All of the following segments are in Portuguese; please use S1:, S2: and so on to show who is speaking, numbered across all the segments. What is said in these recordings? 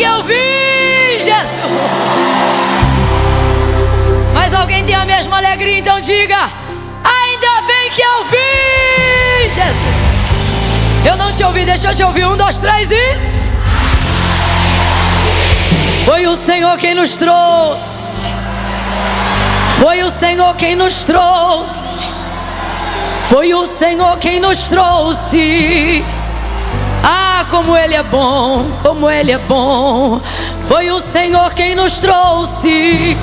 S1: que eu vim, Jesus. Mas alguém tem a mesma alegria, então diga: ainda bem que eu vim, Jesus. Eu não te ouvi, deixa eu te ouvir. 1, 2, 3 e... Foi o Senhor quem nos trouxe. Foi o Senhor quem nos trouxe. Foi o Senhor quem nos trouxe. Ah, como Ele é bom, como Ele é bom. Foi o Senhor quem nos trouxe.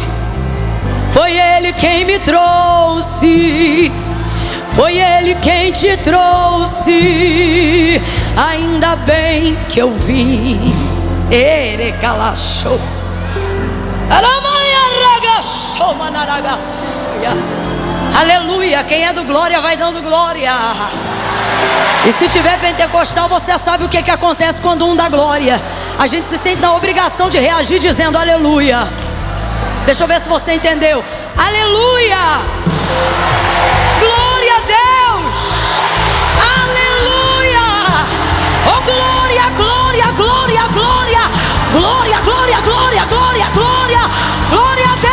S1: Foi Ele quem me trouxe. Foi Ele quem te trouxe. Ainda bem que eu vim. Erecalaxou. Aleluia. Quem é do glória vai dando glória. E se tiver pentecostal, você sabe o que acontece quando um dá glória. A gente se sente na obrigação de reagir dizendo aleluia. Deixa eu ver se você entendeu. Aleluia. Glória a Deus. Aleluia. Oh, glória, glória, glória, glória. Glória, glória, glória, glória, glória. Glória a Deus.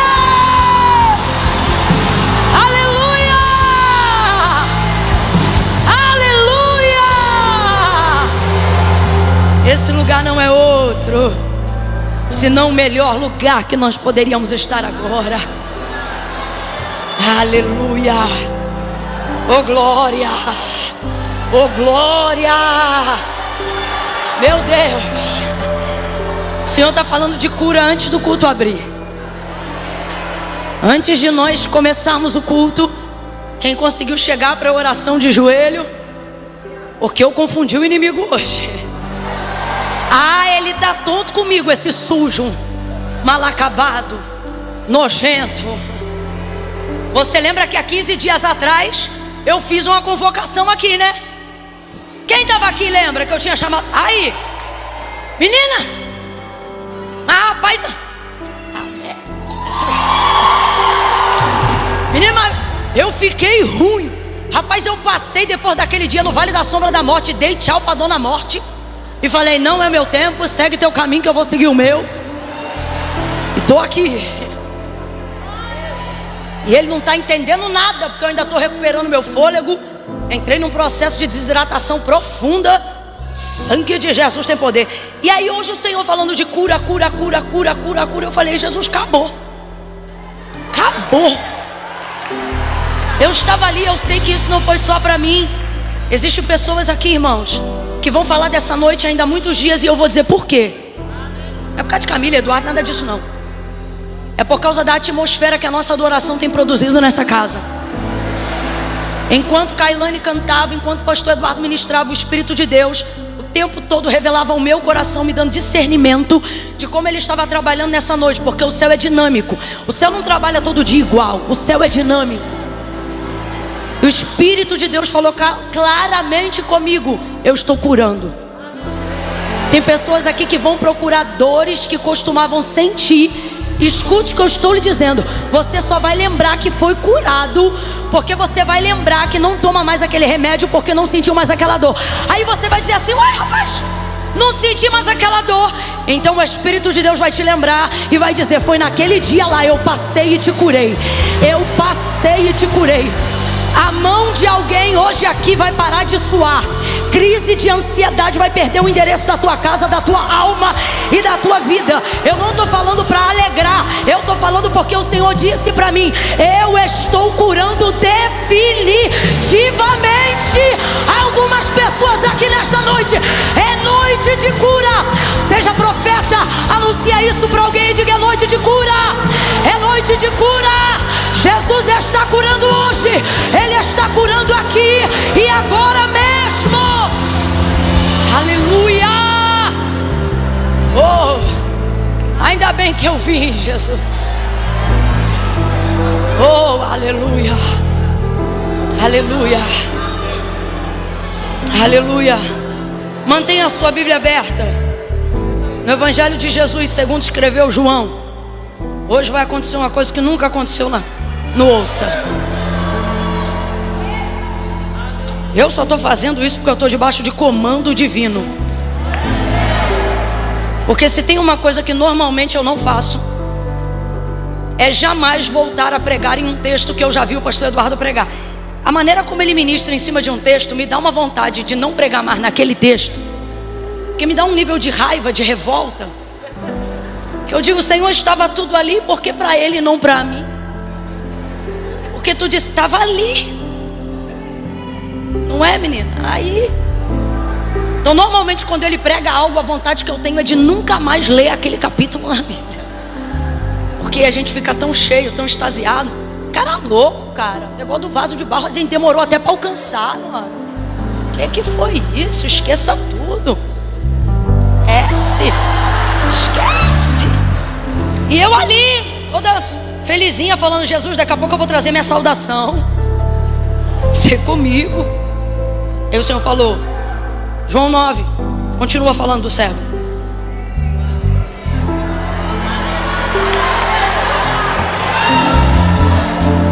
S1: Aleluia. Aleluia. Esse lugar não é outro senão o melhor lugar que nós poderíamos estar agora. Aleluia. Oh glória. Oh glória. Meu Deus. O Senhor está falando de cura antes do culto abrir. Antes de nós começarmos o culto, quem conseguiu chegar para a oração de joelho? Porque eu confundi o inimigo hoje. Ah, ele dá tonto comigo, esse sujo, mal acabado, nojento. Você lembra que há 15 dias atrás eu fiz uma convocação aqui, né? Quem estava aqui lembra que eu tinha chamado? Aí, menina. Ah, rapaz. Menina, eu fiquei ruim. Rapaz, eu passei depois daquele dia no Vale da Sombra da Morte. Dei tchau para Dona Morte e falei: não é meu tempo, segue teu caminho que eu vou seguir o meu. E tô aqui. E ele não está entendendo nada, porque eu ainda estou recuperando meu fôlego. Entrei num processo de desidratação profunda. Sangue de Jesus tem poder. E aí hoje o Senhor falando de cura, cura, cura, cura, cura, cura. Eu falei: Jesus, acabou. Acabou. Eu estava ali, eu sei que isso não foi só para mim. Existem pessoas aqui, irmãos, que vão falar dessa noite ainda há muitos dias. E eu vou dizer por quê. Não é por causa de Camila, Eduardo, nada disso não. É por causa da atmosfera que a nossa adoração tem produzido nessa casa. Enquanto Kailane cantava, enquanto o pastor Eduardo ministrava, o Espírito de Deus o tempo todo revelava ao meu coração, me dando discernimento de como Ele estava trabalhando nessa noite. Porque o céu é dinâmico. O céu não trabalha todo dia igual. O céu é dinâmico. O Espírito de Deus falou claramente comigo: eu estou curando. Tem pessoas aqui que vão procurar dores que costumavam sentir. Escute o que eu estou lhe dizendo. Você só vai lembrar que foi curado porque você vai lembrar que não toma mais aquele remédio, porque não sentiu mais aquela dor. Aí você vai dizer assim: uai, rapaz, não senti mais aquela dor. Então o Espírito de Deus vai te lembrar e vai dizer: foi naquele dia lá, eu passei e te curei. Eu passei e te curei. A mão de alguém hoje aqui vai parar de suar. Crise de ansiedade vai perder o endereço da tua casa, da tua alma e da tua vida. Eu não estou falando para alegrar. Eu estou falando porque o Senhor disse para mim: eu estou curando definitivamente algumas pessoas aqui nesta noite. É noite de cura. Seja profeta, anuncia isso para alguém e diga: é noite de cura. É noite de cura. Jesus está curando hoje. Ele está curando aqui e agora mesmo. Aleluia. Oh, ainda bem que eu vim, Jesus. Oh, aleluia. Aleluia. Aleluia. Mantenha a sua Bíblia aberta no Evangelho de Jesus segundo escreveu João. Hoje vai acontecer uma coisa que nunca aconteceu no ouça. Eu só estou fazendo isso porque eu estou debaixo de comando divino. Porque se tem uma coisa que normalmente eu não faço, é jamais voltar a pregar em um texto que eu já vi o pastor Eduardo pregar. A maneira como ele ministra em cima de um texto me dá uma vontade de não pregar mais naquele texto, que me dá um nível de raiva, de revolta, que eu digo: Senhor, estava tudo ali, porque para ele e não para mim? Porque tu disse, estava ali. Não é, menina? Aí. Então normalmente quando ele prega algo, a vontade que eu tenho é de nunca mais ler aquele capítulo na Bíblia, porque a gente fica tão cheio, tão extasiado. Cara louco, cara. O negócio do vaso de barro, a gente demorou até para alcançar, mano. O que foi isso? Esqueça tudo. Esquece. E eu ali, toda felizinha, falando: Jesus, daqui a pouco eu vou trazer minha saudação. Você comigo. Aí o Senhor falou: João 9, continua falando do cego.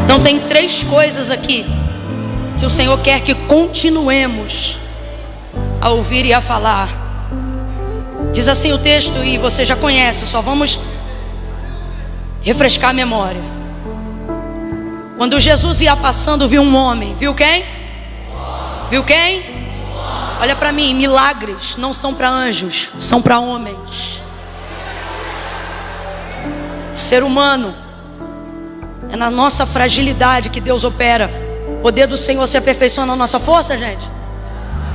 S1: Então tem 3 coisas aqui que o Senhor quer que continuemos a ouvir e a falar. Diz assim o texto, e você já conhece, só vamos refrescar a memória. Quando Jesus ia passando, viu um homem. Viu quem? Viu quem? Olha para mim, milagres não são para anjos, são para homens. Ser humano, é na nossa fragilidade que Deus opera. O poder do Senhor se aperfeiçoa na nossa força, gente.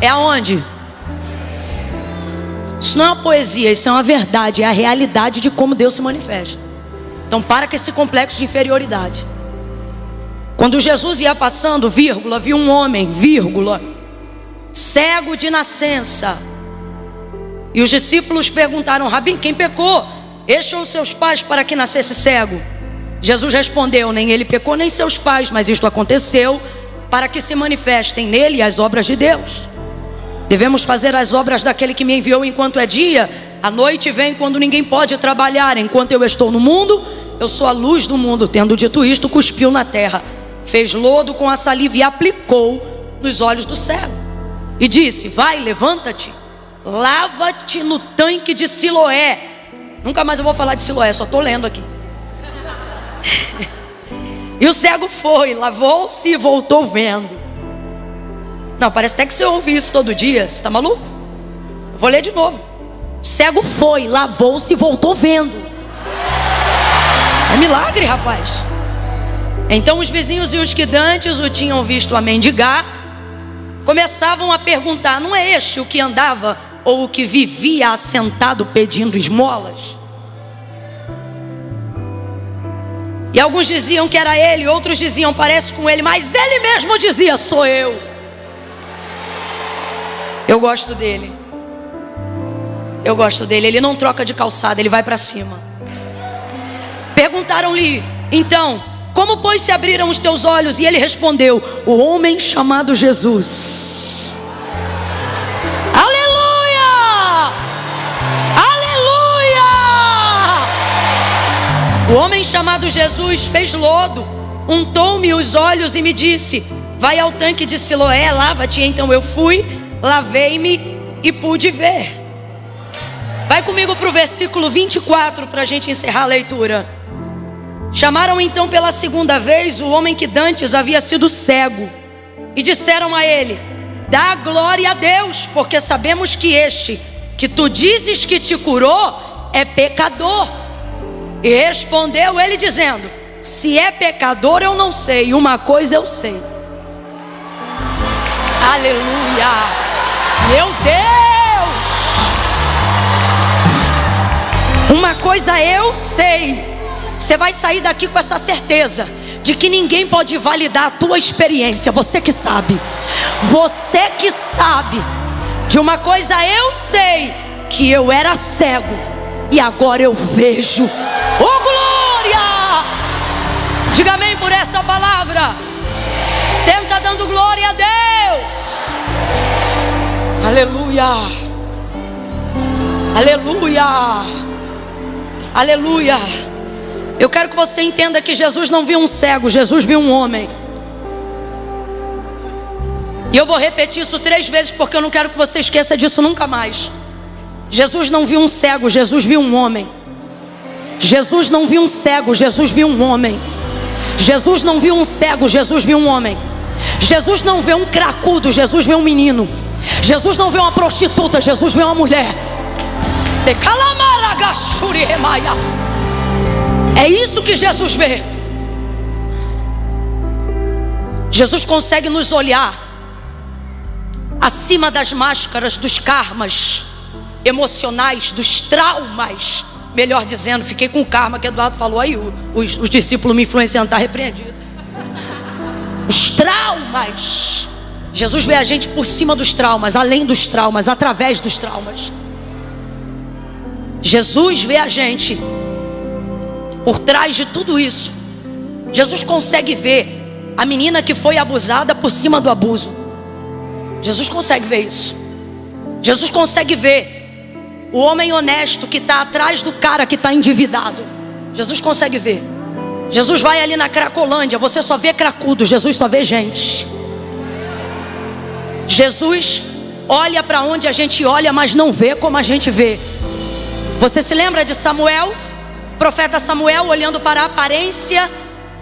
S1: É aonde? Isso não é uma poesia, isso é uma verdade. É a realidade de como Deus se manifesta. Então para com esse complexo de inferioridade. Quando Jesus ia passando, vírgula, viu um homem, vírgula, cego de nascença. E os discípulos perguntaram: Rabi, quem pecou? Este ou seus pais para que nascesse cego? Jesus respondeu: nem ele pecou, nem seus pais, mas isto aconteceu para que se manifestem nele as obras de Deus. Devemos fazer as obras daquele que me enviou enquanto é dia. A noite vem quando ninguém pode trabalhar. Enquanto eu estou no mundo, eu sou a luz do mundo. Tendo dito isto, cuspiu na terra, fez lodo com a saliva e aplicou nos olhos do cego. E disse: vai, levanta-te, lava-te no tanque de Siloé. Nunca mais eu vou falar de Siloé, só estou lendo aqui. E o cego foi, lavou-se e voltou vendo. Não, parece até que você ouve isso todo dia. Você está maluco? Eu vou ler de novo. O cego foi, lavou-se e voltou vendo. É milagre, rapaz. Então os vizinhos e os que dantes o tinham visto a mendigar começavam a perguntar: não é este o que andava ou o que vivia assentado pedindo esmolas? E alguns diziam que era ele, outros diziam: parece com ele, mas ele mesmo dizia: sou eu. Eu gosto dele. Eu gosto dele. Ele não troca de calçada, ele vai para cima. Perguntaram-lhe então: como pois se abriram os teus olhos? E ele respondeu: o homem chamado Jesus. Aleluia! Aleluia! O homem chamado Jesus fez lodo, untou-me os olhos e me disse: vai ao tanque de Siloé, lava-te. Então eu fui, lavei-me e pude ver. Vai comigo para o versículo 24 para a gente encerrar a leitura. Chamaram então pela segunda vez o homem que dantes havia sido cego e disseram a ele: dá glória a Deus, porque sabemos que este que tu dizes que te curou é pecador. E respondeu ele dizendo: se é pecador eu não sei, uma coisa eu sei. Aleluia! Meu Deus! Uma coisa eu sei. Você vai sair daqui com essa certeza de que ninguém pode validar a tua experiência. Você que sabe. Você que sabe. De uma coisa eu sei, que eu era cego e agora eu vejo. Oh glória! Diga amém por essa palavra. Senta dando glória a Deus. Aleluia. Aleluia. Aleluia. Eu quero que você entenda que Jesus não viu um cego, Jesus viu um homem. E eu vou repetir isso 3 vezes porque eu não quero que você esqueça disso nunca mais. Jesus não viu um cego, Jesus viu um homem. Jesus não viu um cego, Jesus viu um homem. Jesus não viu um cego, Jesus viu um homem. Jesus não vê um cracudo, Jesus vê um menino. Jesus não vê uma prostituta, Jesus vê uma mulher. É isso que Jesus vê. Jesus consegue nos olhar acima das máscaras, dos karmas emocionais, dos traumas. Melhor dizendo, fiquei com o karma que Eduardo falou aí, os discípulos me influenciando, está repreendido. Os traumas. Jesus vê a gente por cima dos traumas, além dos traumas, através dos traumas. Jesus vê a gente por trás de tudo isso. Jesus consegue ver a menina que foi abusada por cima do abuso. Jesus consegue ver isso. Jesus consegue ver o homem honesto que está atrás do cara que está endividado. Jesus consegue ver. Jesus vai ali na Cracolândia, você só vê cracudo, Jesus só vê gente. Jesus olha para onde a gente olha, mas não vê como a gente vê. Você se lembra de Samuel? O profeta Samuel olhando para a aparência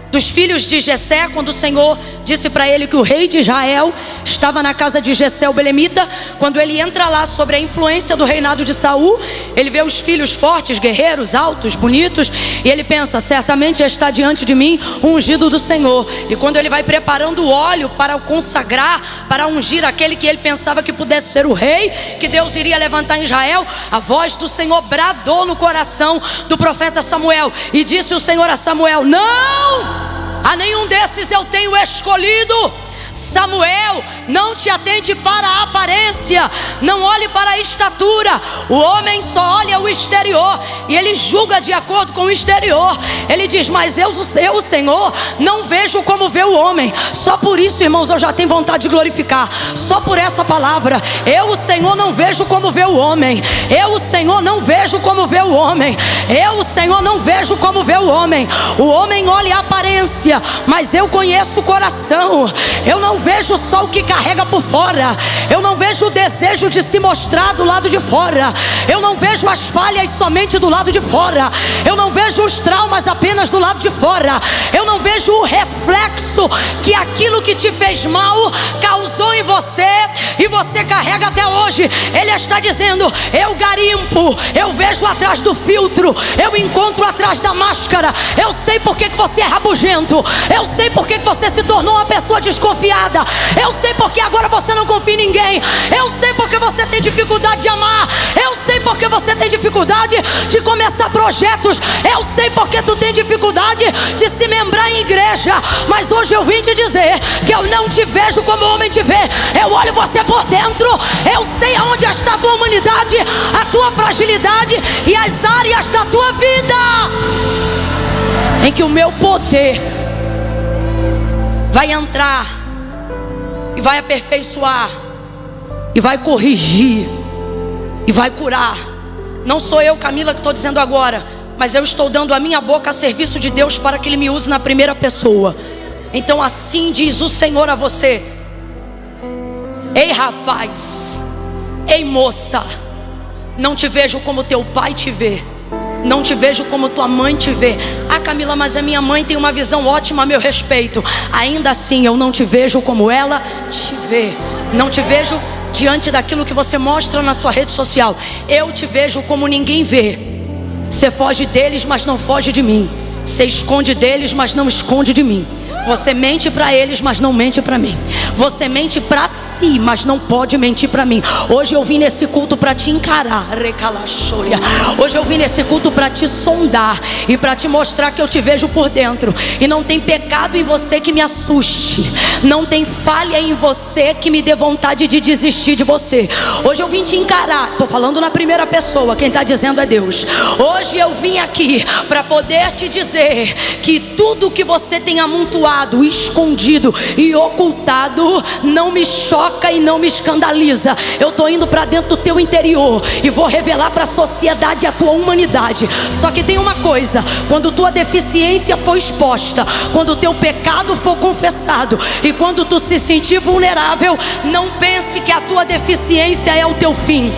S1: dos filhos de Jessé, quando o Senhor disse para ele que o rei de Israel estava na casa de Jessé o belemita. Quando ele entra lá sobre a influência do reinado de Saul, ele vê os filhos fortes, guerreiros, altos, bonitos, e ele pensa, certamente já está diante de mim o ungido do Senhor. E quando ele vai preparando o óleo para o consagrar, para ungir aquele que ele pensava que pudesse ser o rei, que Deus iria levantar em Israel, a voz do Senhor bradou no coração do profeta Samuel, e disse o Senhor a Samuel: não! A nenhum desses eu tenho escolhido. Samuel, não te atente para a aparência, não olhe para a estatura. O homem só olha o exterior e ele julga de acordo com o exterior. Ele diz, mas eu, o Senhor, não vejo como vê o homem. Só por isso, irmãos, eu já tenho vontade de glorificar. Só por essa palavra. Eu, o Senhor, não vejo como vê o homem. Eu, o Senhor, não vejo como vê o homem. Eu, o Senhor, não vejo como vê o homem. O homem olha a aparência, mas eu conheço o coração. Eu não vejo só o que carrega por fora. Eu não vejo o desejo de se mostrar do lado de fora. Eu não vejo as falhas somente do lado de fora. Eu não vejo os traumas apenas do lado de fora. Eu não vejo o reflexo que aquilo que te fez mal causou em você e você carrega até hoje. Ele está dizendo, eu garimpo, eu vejo atrás do filtro, eu encontro atrás da máscara. Eu sei porque que você é rabugento. Eu sei porque que você se tornou uma pessoa desconfiada. Eu sei porque agora você não confia em ninguém. Eu sei porque você tem dificuldade de amar. Eu sei porque você tem dificuldade de começar projetos. Eu sei porque tu tem dificuldade de se membrar em igreja. Mas hoje eu vim te dizer que eu não te vejo como o homem te vê. Eu olho você por dentro. Eu sei aonde está a tua humanidade, a tua fragilidade e as áreas da tua vida em que o meu poder vai entrar e vai aperfeiçoar, e vai corrigir, e vai curar. Não sou eu, Camila, que estou dizendo agora, mas eu estou dando a minha boca a serviço de Deus para que Ele me use na primeira pessoa. Então assim diz o Senhor a você: ei rapaz, ei moça, não te vejo como teu pai te vê. Não te vejo como tua mãe te vê. Ah, Camila, mas a minha mãe tem uma visão ótima a meu respeito. Ainda assim eu não te vejo como ela te vê. Não te vejo diante daquilo que você mostra na sua rede social. Eu te vejo como ninguém vê. Você foge deles, mas não foge de mim. Você esconde deles, mas não esconde de mim. Você mente para eles, mas não mente para mim. Você mente para si, mas não pode mentir para mim. Hoje eu vim nesse culto para te encarar. Hoje eu vim nesse culto para te sondar e para te mostrar que eu te vejo por dentro. E não tem pecado em você que me assuste. Não tem falha em você que me dê vontade de desistir de você. Hoje eu vim te encarar. Estou falando na primeira pessoa, quem está dizendo é Deus. Hoje eu vim aqui para poder te dizer que tudo que você tem amontoado, escondido e ocultado não me choca choca e não me escandaliza. Eu estou indo para dentro do teu interior e vou revelar para a sociedade e a tua humanidade. Só que tem uma coisa: quando tua deficiência for exposta, quando o teu pecado for confessado e quando tu se sentir vulnerável, não pense que a tua deficiência é o teu fim,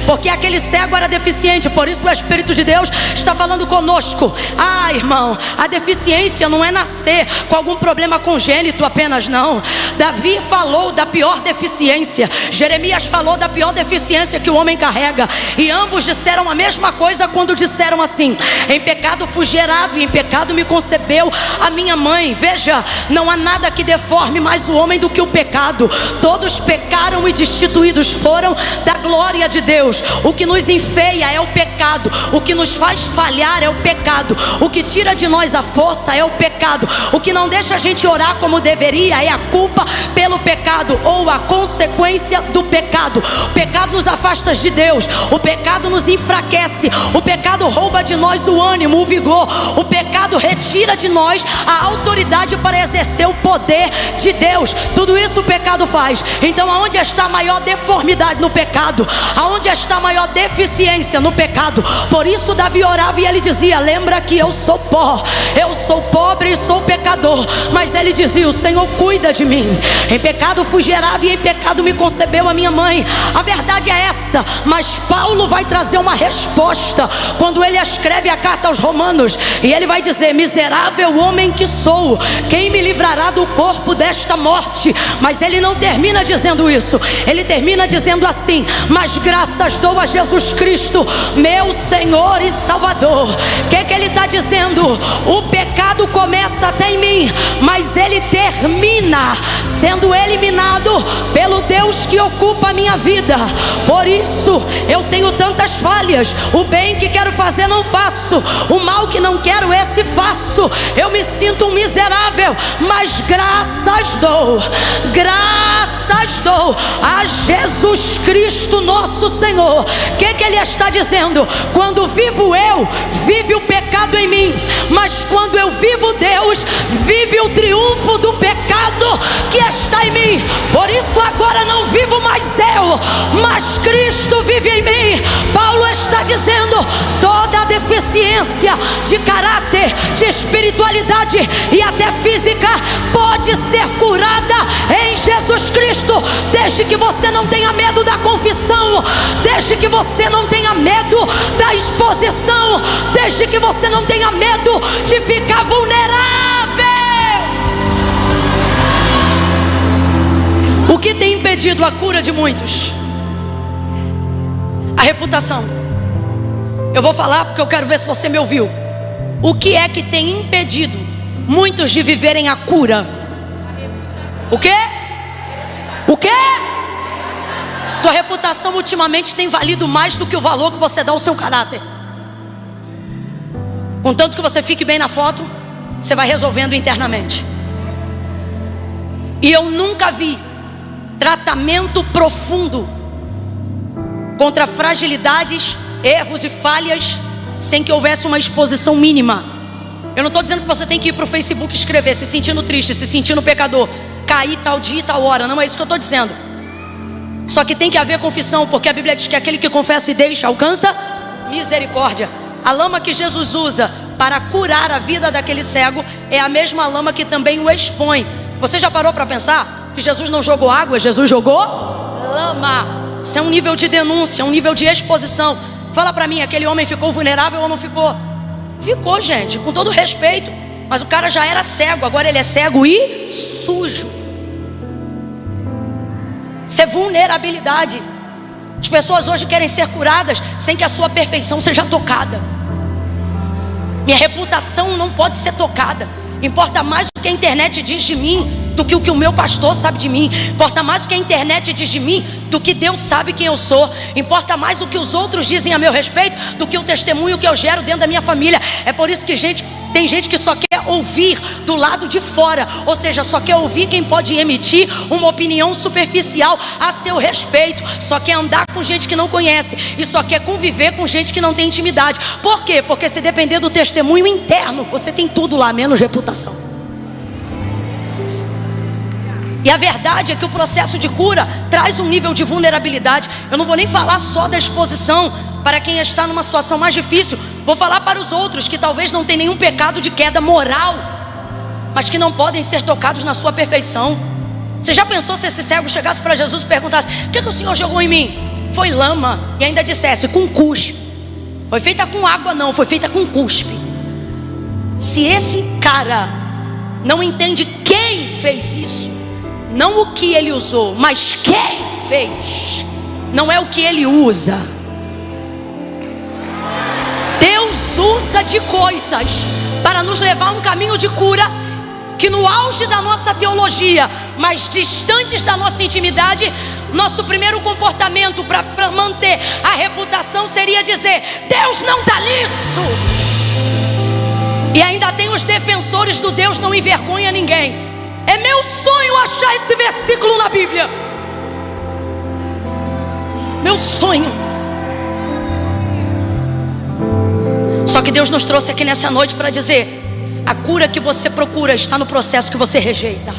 S1: porque aquele cego era deficiente. Por isso o Espírito de Deus está falando conosco. Ah, irmão, a deficiência não é nascer com algum problema congênito apenas, não. Davi falou da pior deficiência, Jeremias falou da pior deficiência que o homem carrega, e ambos disseram a mesma coisa quando disseram assim: em pecado fui gerado e em pecado me concebeu a minha mãe. Veja, não há nada que deforme mais o homem do que o pecado. Todos pecaram e destituídos foram da glória de Deus. O que nos enfeia é o pecado, o que nos faz falhar é o pecado, o que tira de nós a força é o pecado, o que não deixa a gente orar como deveria é a culpa pelo pecado, ou a consequência do pecado. O pecado nos afasta de Deus, o pecado nos enfraquece, o pecado rouba de nós o ânimo, o vigor, o pecado retira de nós a autoridade para exercer o poder de Deus. Tudo isso o pecado faz. Então aonde está a maior deformidade? No pecado. Aonde está a maior deficiência? No pecado. Por isso Davi orava e ele dizia: lembra que eu sou pó, eu sou pobre e sou pecador. Mas ele dizia: o Senhor cuida de mim. Em pecado fui gerado e em pecado me concebeu a minha mãe. A verdade é essa, mas Paulo vai trazer uma resposta quando ele escreve a carta aos Romanos, e ele vai dizer: miserável homem que sou, quem me livrará do corpo desta morte? Mas ele não termina dizendo isso, ele termina dizendo assim: mas graças dou a Jesus Cristo, meu Senhor e Salvador. O que ele está dizendo? O pecado começa até em mim, mas ele termina sendo eliminado pelo Deus que ocupa a minha vida. Por isso eu tenho tantas falhas. O bem que quero fazer não faço, o mal que não quero esse faço. Eu me sinto um miserável, mas graças dou a Jesus Cristo nosso Senhor. O que ele está dizendo? Quando vivo eu, vive o pecado em mim, mas quando eu vivo Deus, vive o triunfo do pecado que está em mim. Por isso agora não vivo mais eu, mas Cristo vive em mim. Paulo está dizendo: toda a deficiência de caráter, de espiritualidade e até física pode ser curada em Jesus Cristo, desde que você não tenha medo da confissão, desde que você não tenha medo da exposição, desde que você não tenha medo de ficar vulnerável. O que tem impedido a cura de muitos? A reputação. Eu vou falar porque eu quero ver se você me ouviu. O que é que tem impedido muitos de viverem a cura? O quê? O quê? Tua reputação ultimamente tem valido mais do que o valor que você dá ao seu caráter. Contanto que você fique bem na foto, você vai resolvendo internamente. E eu nunca vi tratamento profundo contra fragilidades, erros e falhas sem que houvesse uma exposição mínima. Eu não estou dizendo que você tem que ir para o Facebook escrever se sentindo triste, se sentindo pecador, cair tal dia e tal hora. Não é isso que eu estou dizendo. Só que tem que haver confissão, porque a Bíblia diz que aquele que confessa e deixa alcança misericórdia. A lama que Jesus usa para curar a vida daquele cego é a mesma lama que também o expõe. Você já parou para pensar que Jesus não jogou água, Jesus jogou lama? Isso é um nível de denúncia, um nível de exposição. Fala para mim, aquele homem ficou vulnerável ou não ficou? Ficou, gente, com todo respeito. Mas o cara já era cego, agora ele é cego e sujo. Isso é vulnerabilidade. As pessoas hoje querem ser curadas sem que a sua perfeição seja tocada. Minha reputação não pode ser tocada. Importa mais o que a internet diz de mim do que o que o meu pastor sabe de mim. Importa mais o que a internet diz de mim do que Deus sabe quem eu sou. Importa mais o que os outros dizem a meu respeito do que o testemunho que eu gero dentro da minha família. É por isso que tem gente que só quer ouvir do lado de fora, ou seja, só quer ouvir quem pode emitir uma opinião superficial a seu respeito, só quer andar com gente que não conhece e só quer conviver com gente que não tem intimidade. Por quê? Porque se depender do testemunho interno, você tem tudo lá, menos reputação. E a verdade é que o processo de cura traz um nível de vulnerabilidade. Eu não vou nem falar só da exposição para quem está numa situação mais difícil. Vou falar para os outros que talvez não tenham nenhum pecado de queda moral, mas que não podem ser tocados na sua perfeição. Você já pensou se esse cego chegasse para Jesus e perguntasse: o que o Senhor jogou em mim? Foi lama. E ainda dissesse: com cuspe. Foi feita com água não, foi feita com cuspe. Se esse cara não entende quem fez isso, não o que ele usou, mas quem fez, não é o que ele usa. Deus usa de coisas para nos levar a um caminho de cura, que no auge da nossa teologia, mas distantes da nossa intimidade, nosso primeiro comportamento para manter a reputação seria dizer: Deus não dá nisso. E ainda tem os defensores do Deus não envergonha ninguém. É meu sonho achar esse versículo na Bíblia. Meu sonho. Só que Deus nos trouxe aqui nessa noite para dizer: a cura que você procura está no processo que você rejeita.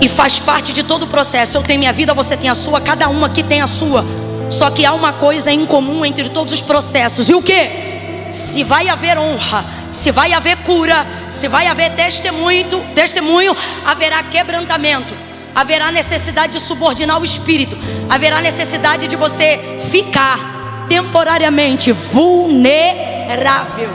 S1: E faz parte de todo o processo. Eu tenho minha vida, você tem a sua, cada um aqui tem a sua. Só que há uma coisa em comum entre todos os processos. E o que? Se vai haver honra, se vai haver cura, se vai haver testemunho, haverá quebrantamento. Haverá necessidade de subordinar o espírito. Haverá necessidade de você ficar temporariamente vulnerável.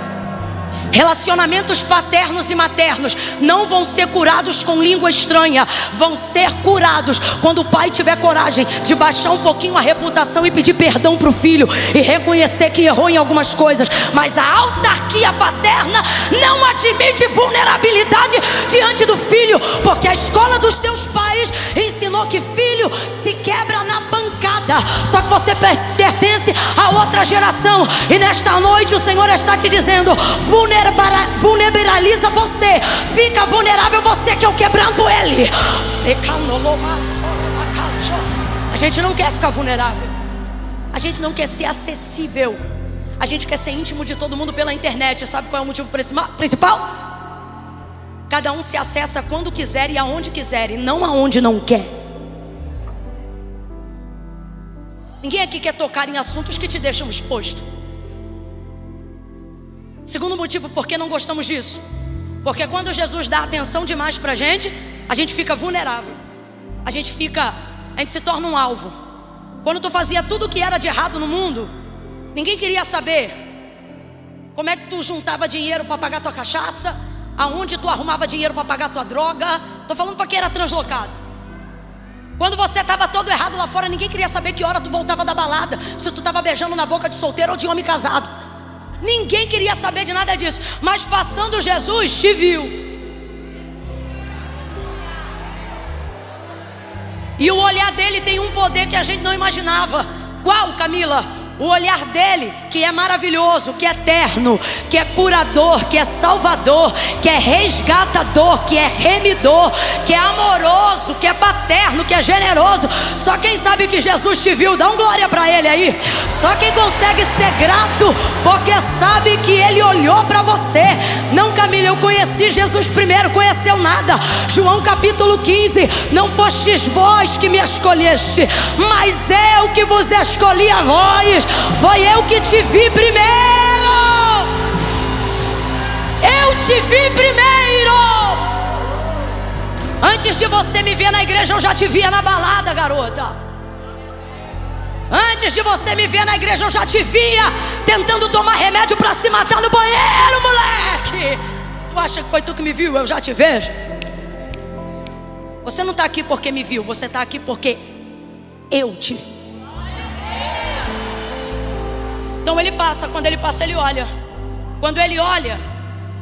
S1: Relacionamentos paternos e maternos não vão ser curados com língua estranha. Vão ser curados quando o pai tiver coragem de baixar um pouquinho a reputação e pedir perdão para o filho, e reconhecer que errou em algumas coisas. Mas a autarquia paterna não admite vulnerabilidade diante do filho, porque a escola dos teus pais ensinou que filho se quebra na pancada. Só que você pertence a outra geração, e nesta noite o Senhor está te dizendo: vulnerabiliza você, fica vulnerável você, que eu quebranto ele. A gente não quer ficar vulnerável, a gente não quer ser acessível, a gente quer ser íntimo de todo mundo pela internet. Sabe qual é o motivo principal? Cada um se acessa quando quiser e aonde quiser, e não aonde não quer. Ninguém aqui quer tocar em assuntos que te deixam exposto. Segundo motivo por que não gostamos disso: porque quando Jesus dá atenção demais pra gente, a gente fica vulnerável. A gente se torna um alvo. Quando tu fazia tudo o que era de errado no mundo, ninguém queria saber como é que tu juntava dinheiro para pagar tua cachaça, aonde tu arrumava dinheiro para pagar tua droga. Tô falando para quem era translocado. Quando você estava todo errado lá fora, ninguém queria saber que hora tu voltava da balada, se tu estava beijando na boca de solteiro ou de homem casado. Ninguém queria saber de nada disso. Mas passando Jesus, te viu. E o olhar dele tem um poder que a gente não imaginava. Qual, Camila? O olhar dele, que é maravilhoso, que é eterno, que é curador, que é salvador, que é resgatador, que é remidor, que é amoroso, que é paterno, que é generoso. Só quem sabe que Jesus te viu, dá um glória pra ele aí. Só quem consegue ser grato, porque sabe que ele olhou pra você. Não, Camila, eu conheci Jesus primeiro, conheceu nada. João capítulo 15: não fostes vós que me escolheste, mas eu que vos escolhi a vós. Foi eu que te vi primeiro. Eu te vi primeiro. Antes de você me ver na igreja, eu já te via na balada, garota. Antes de você me ver na igreja, eu já te via tentando tomar remédio para se matar no banheiro, moleque. Tu acha que foi tu que me viu? Eu já te vejo. Você não está aqui porque me viu, você está aqui porque eu te vi. Então ele passa, quando ele passa ele olha. Quando ele olha,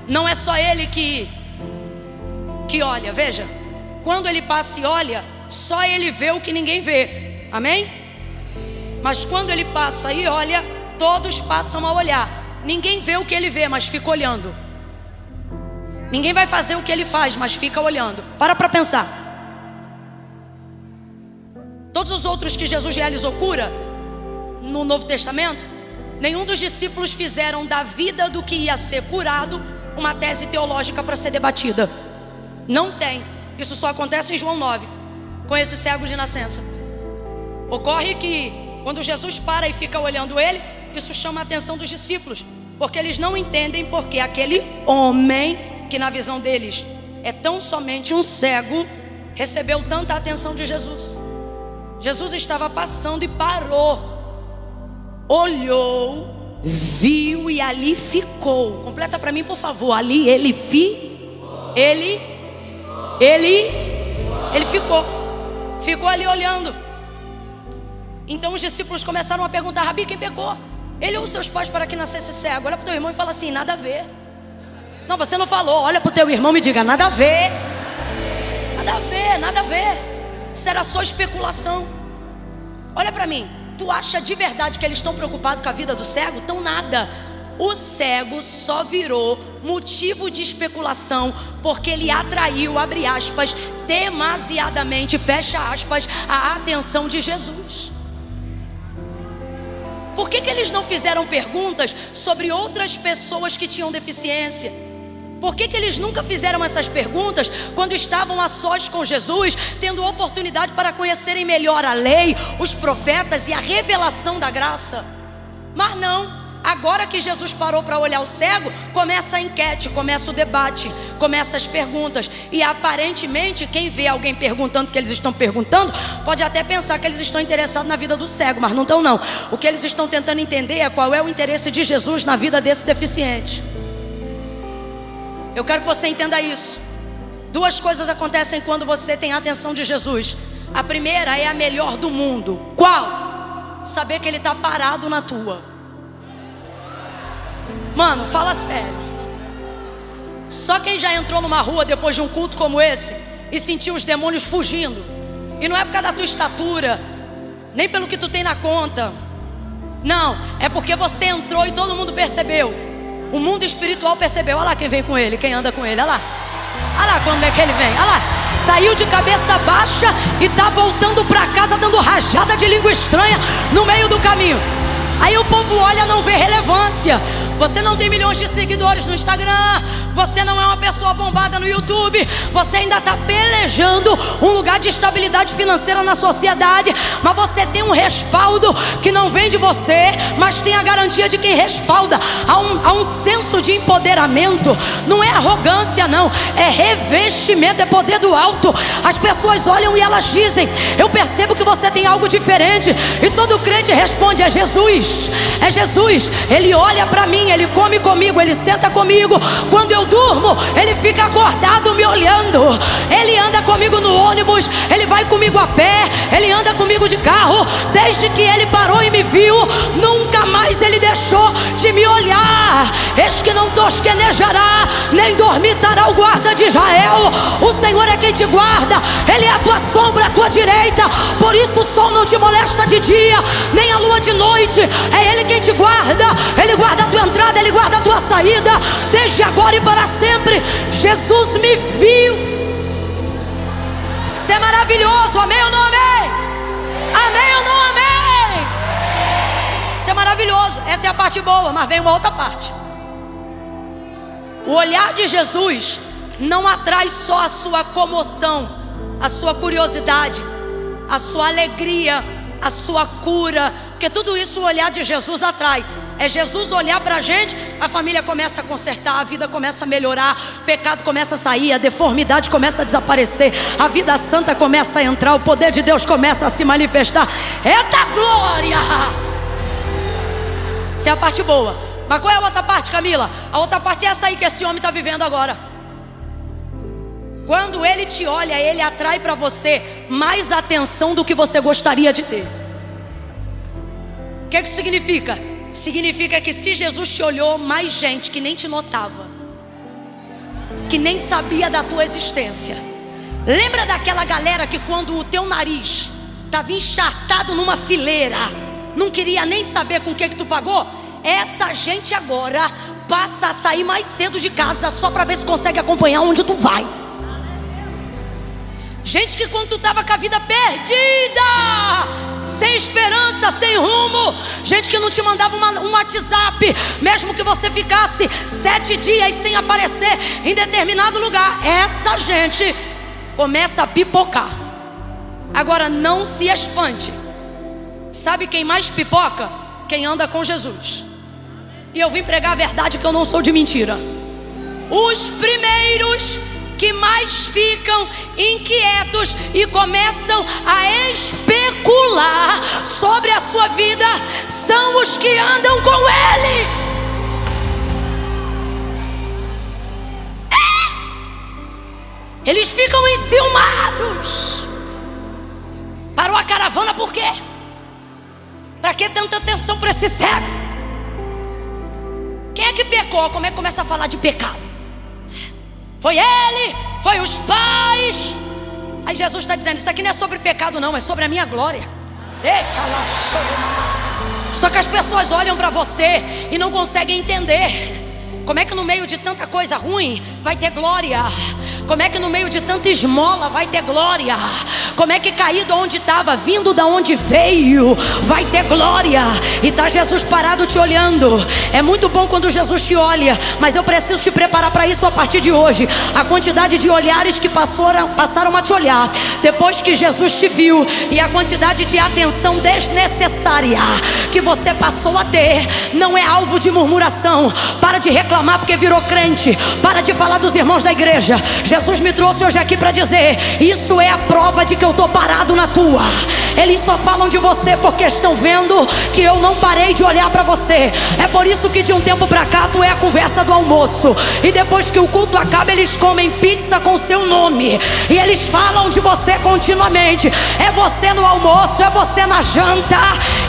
S1: não é só ele que olha, veja. Quando ele passa e olha, só ele vê o que ninguém vê, amém? Mas quando ele passa e olha, todos passam a olhar. Ninguém vê o que ele vê, mas fica olhando. Ninguém vai fazer o que ele faz, mas fica olhando. Para pensar. Todos os outros que Jesus realizou cura no Novo Testamento, nenhum dos discípulos fizeram da vida do que ia ser curado uma tese teológica para ser debatida. Não tem. Isso só acontece em João 9, com esse cego de nascença. Ocorre que quando Jesus para e fica olhando ele, isso chama a atenção dos discípulos, porque eles não entendem porque aquele homem, que na visão deles é tão somente um cego, recebeu tanta atenção de Jesus. Jesus estava passando e parou, olhou, viu e ali ficou. Completa para mim, por favor. Ali ele ficou ali olhando. Então os discípulos começaram a perguntar: Rabi, quem pecou? Ele ou os seus pais para que nascesse cego? Olha para o teu irmão e fala assim: nada a ver. Não, você não falou. Olha para o teu irmão e diga: nada a ver. Nada a ver, nada a ver. Isso era só especulação. Olha para mim. Tu acha de verdade que eles estão preocupados com a vida do cego? Então nada. O cego só virou motivo de especulação porque ele atraiu, abre aspas, demasiadamente, fecha aspas, a atenção de Jesus. Por que eles não fizeram perguntas sobre outras pessoas que tinham deficiência? Por que eles nunca fizeram essas perguntas quando estavam a sós com Jesus, tendo oportunidade para conhecerem melhor a lei, os profetas e a revelação da graça? Mas não. Agora que Jesus parou para olhar o cego, começa a enquete, começa o debate, começa as perguntas. E aparentemente quem vê alguém perguntando o que eles estão perguntando, pode até pensar que eles estão interessados na vida do cego, mas não estão não. O que eles estão tentando entender é qual é o interesse de Jesus na vida desse deficiente. Eu quero que você entenda isso. Duas coisas acontecem quando você tem a atenção de Jesus. A primeira é a melhor do mundo. Qual? Saber que ele está parado na tua. Mano, fala sério. Só quem já entrou numa rua depois de um culto como esse e sentiu os demônios fugindo. E não é por causa da tua estatura, nem pelo que tu tem na conta. Não, é porque você entrou e todo mundo percebeu. O mundo espiritual percebeu. Olha lá quem vem com ele, quem anda com ele, olha lá. Olha lá quando é que ele vem, olha lá. Saiu de cabeça baixa e tá voltando pra casa dando rajada de língua estranha no meio do caminho. Aí o povo olha, não vê relevância. Você não tem milhões de seguidores no Instagram, você não é uma pessoa bombada no YouTube, você ainda está pelejando um lugar de estabilidade financeira na sociedade, mas você tem um respaldo que não vem de você, mas tem a garantia de quem respalda. Há um senso de empoderamento. Não é arrogância não, é revestimento, é poder do alto. As pessoas olham e elas dizem: eu percebo que você tem algo diferente. E todo crente responde: é Jesus, é Jesus. Ele olha para mim, ele come comigo, ele senta comigo. Quando eu durmo, ele fica acordado me olhando. Ele anda comigo no ônibus, ele vai comigo a pé, ele anda comigo de carro. Desde que ele parou e me viu, nunca mais ele deixou de me olhar. Eis que não tosquenejará, nem dormitará o guarda de Israel. O Senhor é quem te guarda, ele é a tua sombra, a tua direita. Por isso o sol não te molesta de dia, nem a lua de noite. É ele quem te guarda, ele guarda a tua entrada, ele guarda a tua saída, desde agora e para sempre. Jesus me viu. Isso é maravilhoso, amém ou não amém? Amém ou não amém? Isso é maravilhoso, essa é a parte boa, mas vem uma outra parte. O olhar de Jesus não atrai só a sua comoção, a sua curiosidade, a sua alegria, a sua cura, porque tudo isso o olhar de Jesus atrai. É Jesus olhar pra gente, a família começa a consertar, a vida começa a melhorar, o pecado começa a sair, a deformidade começa a desaparecer, a vida santa começa a entrar, o poder de Deus começa a se manifestar. Eita glória! Essa é a parte boa. Mas qual é a outra parte, Camila? A outra parte é essa aí que esse homem está vivendo agora. Quando ele te olha, ele atrai para você mais atenção do que você gostaria de ter. O que isso significa? Significa que se Jesus te olhou, mais gente que nem te notava, que nem sabia da tua existência. Lembra daquela galera que quando o teu nariz estava encharcado numa fileira, não queria nem saber com o que tu pagou? Essa gente agora passa a sair mais cedo de casa só para ver se consegue acompanhar onde tu vai. Gente que quando tu estava com a vida perdida, sem esperança, sem rumo. Gente que não te mandava um WhatsApp, mesmo que você ficasse 7 dias sem aparecer em determinado lugar. Essa gente começa a pipocar. Agora não se espante. Sabe quem mais pipoca? Quem anda com Jesus. E eu vim pregar a verdade, que eu não sou de mentira. Os primeiros que mais ficam inquietos e começam a especular sobre a sua vida são os que andam com Ele. Eles ficam enciumados. Parou a caravana por quê? Para que tanta atenção para esse cego? Quem é que pecou? Como é que começa a falar de pecado? Foi ele, foi os pais. Aí Jesus está dizendo, isso aqui não é sobre pecado não, é sobre a minha glória. Só que as pessoas olham para você e não conseguem entender. Como é que no meio de tanta coisa ruim vai ter glória? Como é que no meio de tanta esmola vai ter glória? Como é que caído onde estava, vindo da onde veio, vai ter glória? E tá Jesus parado te olhando. É muito bom quando Jesus te olha, mas eu preciso te preparar para isso a partir de hoje. A quantidade de olhares que passaram a te olhar depois que Jesus te viu, e a quantidade de atenção desnecessária que você passou a ter, não é alvo de murmuração. Para de reclamar porque virou crente. Para de falar dos irmãos da igreja. Jesus me trouxe hoje aqui para dizer, isso é a prova de que eu estou parado na tua. Eles só falam de você porque estão vendo que eu não parei de olhar para você. É por isso que de um tempo para cá tu é a conversa do almoço, e depois que o culto acaba eles comem pizza com seu nome, e eles falam de você continuamente. É você no almoço, é você na janta.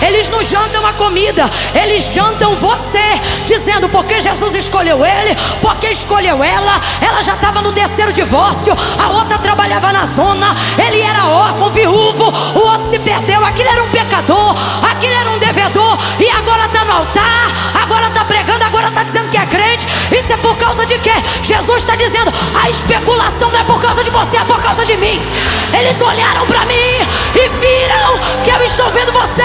S1: Eles não jantam a comida, eles jantam você, dizendo porque Jesus escolheu ele, porque escolheu ela. Ela já estava no terceiro divórcio, a outra trabalhava na zona, ele era órfão, viúvo, o outro se perdeu, aquele era um pecador, aquele era um devedor, e agora está no altar, agora está pregando, agora está dizendo que é crente. Isso é por causa de quê? Jesus está dizendo, a especulação não é por causa de você, é por causa de mim. Eles olharam para mim e viram que eu estou vendo você.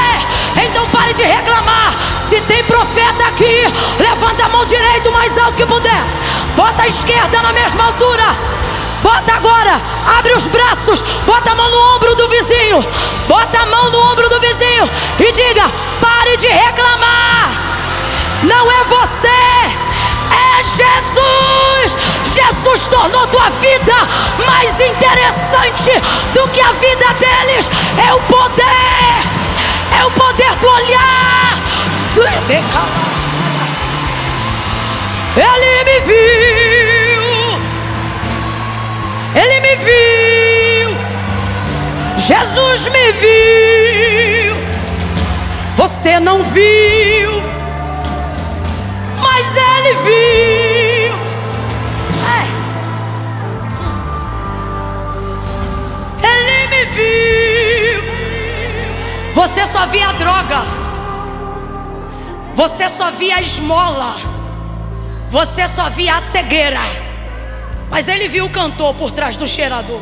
S1: Então pare de reclamar. Se tem profeta aqui, levanta a mão direita o mais alto que puder, bota a esquerda na mesma altura. Bota agora, abre os braços, bota a mão no ombro do vizinho, bota a mão no ombro do vizinho e diga, pare de reclamar. Não é você, é Jesus. Jesus tornou tua vida mais interessante do que a vida deles. É o poder do olhar do... Ele me viu, ele me viu, Jesus me viu. Você não viu, mas ele viu. Ele me viu. Você só via a droga, você só via a esmola, você só via a cegueira. Mas ele viu o cantor por trás do cheirador.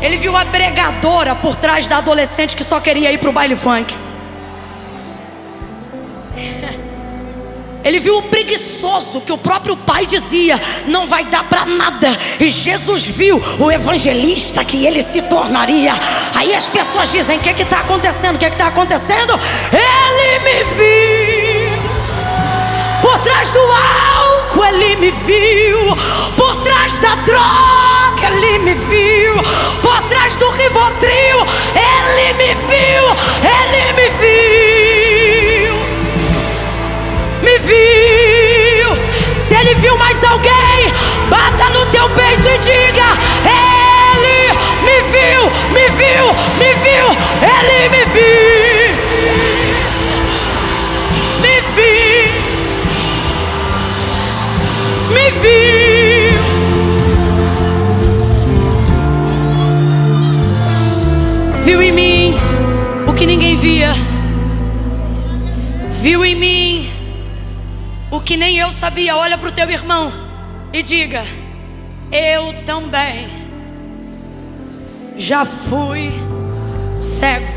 S1: Ele viu a pregadora por trás da adolescente que só queria ir para o baile funk. Ele viu o preguiçoso que o próprio pai dizia, não vai dar para nada. E Jesus viu o evangelista que ele se tornaria. Aí as pessoas dizem, o que está acontecendo? O que está acontecendo? Ele me viu. Por trás do álcool ele me viu. Por trás da droga ele me viu. Por trás do Rivotril ele me viu. Ele me viu. Me viu. Se ele viu mais alguém, bata no teu peito e diga, ele me viu, me viu, me viu. Ele me viu. Me viu. Me viu. Viu em mim o que ninguém via. Viu em mim o que nem eu sabia. Olha para o teu irmão e diga, eu também já fui cego.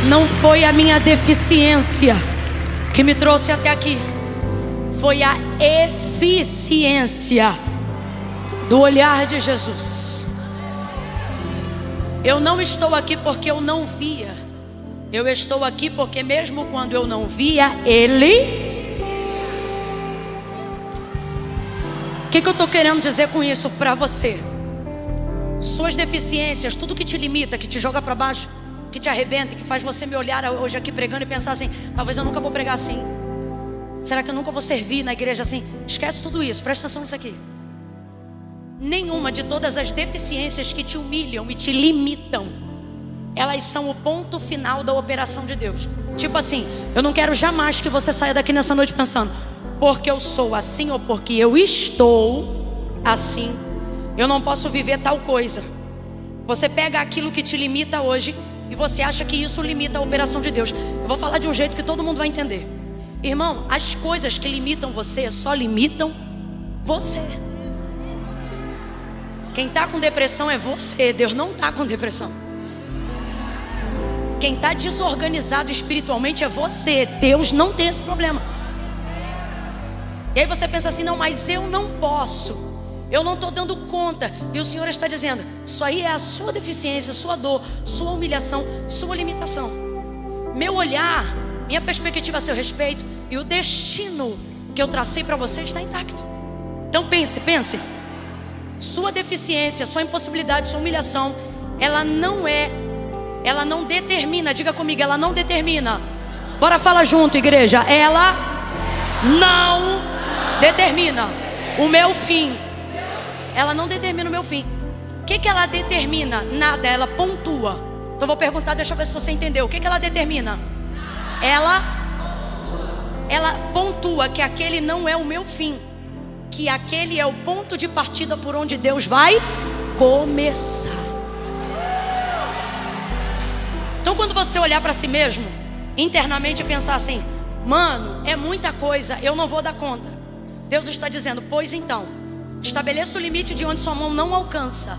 S1: Não foi a minha deficiência que me trouxe até aqui. Foi a eficiência do olhar de Jesus. Eu não estou aqui porque eu não via. Eu estou aqui porque mesmo quando eu não via, Ele... O que eu estou querendo dizer com isso para você? Suas deficiências, tudo que te limita, que te joga para baixo, que te arrebenta, que faz você me olhar hoje aqui pregando e pensar assim: talvez eu nunca vou pregar assim. Será que eu nunca vou servir na igreja assim? Esquece tudo isso, presta atenção nisso aqui. Nenhuma de todas as deficiências que te humilham e te limitam, elas são o ponto final da operação de Deus. Tipo assim, eu não quero jamais que você saia daqui nessa noite pensando: porque eu sou assim ou porque eu estou assim, eu não posso viver tal coisa. Você pega aquilo que te limita hoje e você acha que isso limita a operação de Deus. Eu vou falar de um jeito que todo mundo vai entender. Irmão, as coisas que limitam você só limitam você. Quem está com depressão é você. Deus não está com depressão. Quem está desorganizado espiritualmente é você. Deus não tem esse problema. E aí você pensa assim: não, mas eu não posso, eu não estou dando conta. E o Senhor está dizendo: isso aí é a sua deficiência, sua dor, sua humilhação, sua limitação. Meu olhar, minha perspectiva a seu respeito e o destino que eu tracei para você está intacto. Então pense. Sua deficiência, sua impossibilidade, sua humilhação, ela não determina, diga comigo, ela não determina. Bora falar junto, igreja. Ela não determina o meu fim. Ela não determina o meu fim. O que ela determina? Nada, ela pontua. Então vou perguntar, deixa eu ver se você entendeu. O que ela determina? Ela pontua que aquele não é o meu fim, que aquele é o ponto de partida por onde Deus vai começar. Então quando você olhar para si mesmo internamente e pensar assim: mano, é muita coisa, eu não vou dar conta, Deus está dizendo: pois então, estabeleça o limite de onde sua mão não alcança.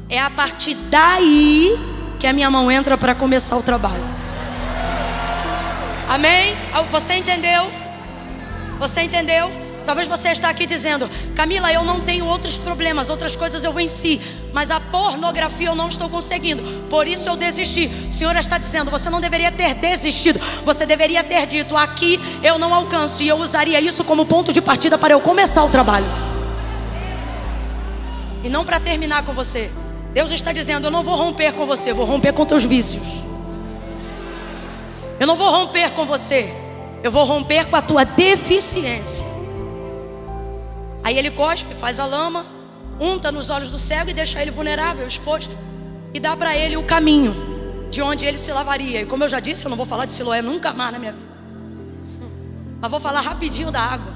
S1: É a partir daí que a minha mão entra para começar o trabalho. Amém? Você entendeu? Você entendeu? Talvez você está aqui dizendo: Camila, eu não tenho outros problemas, outras coisas eu venci, mas a pornografia eu não estou conseguindo, por isso eu desisti. O Senhor está dizendo: você não deveria ter desistido, você deveria ter dito: aqui eu não alcanço, e eu usaria isso como ponto de partida para eu começar o trabalho. E não para terminar com você. Deus está dizendo: eu não vou romper com você, eu vou romper com teus vícios. Eu não vou romper com você, eu vou romper com a tua deficiência. Aí ele cospe, faz a lama, unta nos olhos do cego e deixa ele vulnerável, exposto, e dá para ele o caminho de onde ele se lavaria. E como eu já disse, eu não vou falar de Siloé nunca mais na minha vida, mas vou falar rapidinho da água.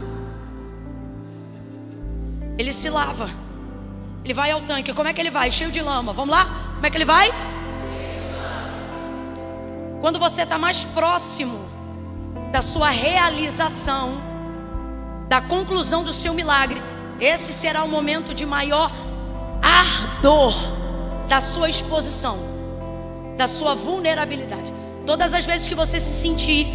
S1: Ele se lava, ele vai ao tanque. Como é que ele vai? Cheio de lama. Vamos lá? Como é que ele vai? Quando você está mais próximo da sua realização, da conclusão do seu milagre, esse será o momento de maior ardor da sua exposição, da sua vulnerabilidade. Todas as vezes que você se sentir,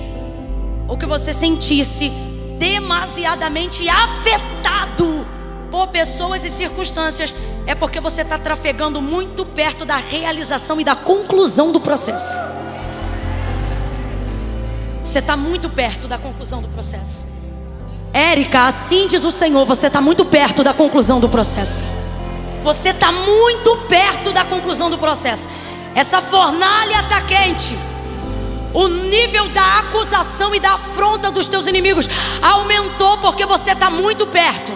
S1: ou que você sentisse demasiadamente afetado por pessoas e circunstâncias, é porque você está trafegando muito perto da realização e da conclusão do processo. Você está muito perto da conclusão do processo. Érica, assim diz o Senhor: você está muito perto da conclusão do processo. Você está muito perto da conclusão do processo. Essa fornalha está quente. O nível da acusação e da afronta dos teus inimigos aumentou porque você está muito perto.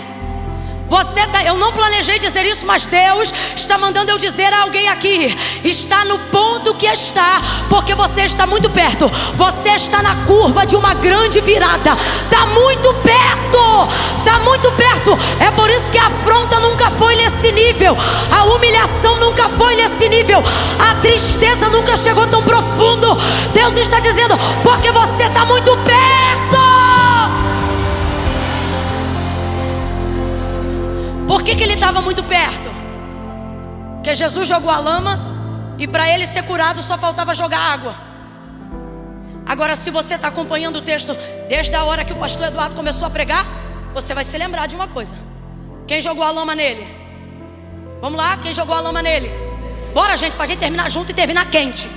S1: Eu não planejei dizer isso, mas Deus está mandando eu dizer a alguém aqui: está no ponto que está, porque você está muito perto. Você está na curva de uma grande virada. Está muito perto, está muito perto. É por isso que a afronta nunca foi nesse nível, a humilhação nunca foi nesse nível, a tristeza nunca chegou tão profundo. Deus está dizendo: porque você está muito perto. Por que ele estava muito perto? Porque Jesus jogou a lama, e para ele ser curado só faltava jogar água. Agora, se você está acompanhando o texto desde a hora que o pastor Eduardo começou a pregar, você vai se lembrar de uma coisa. Quem jogou a lama nele? Vamos lá, quem jogou a lama nele? Bora, gente, pra gente terminar junto e terminar quente.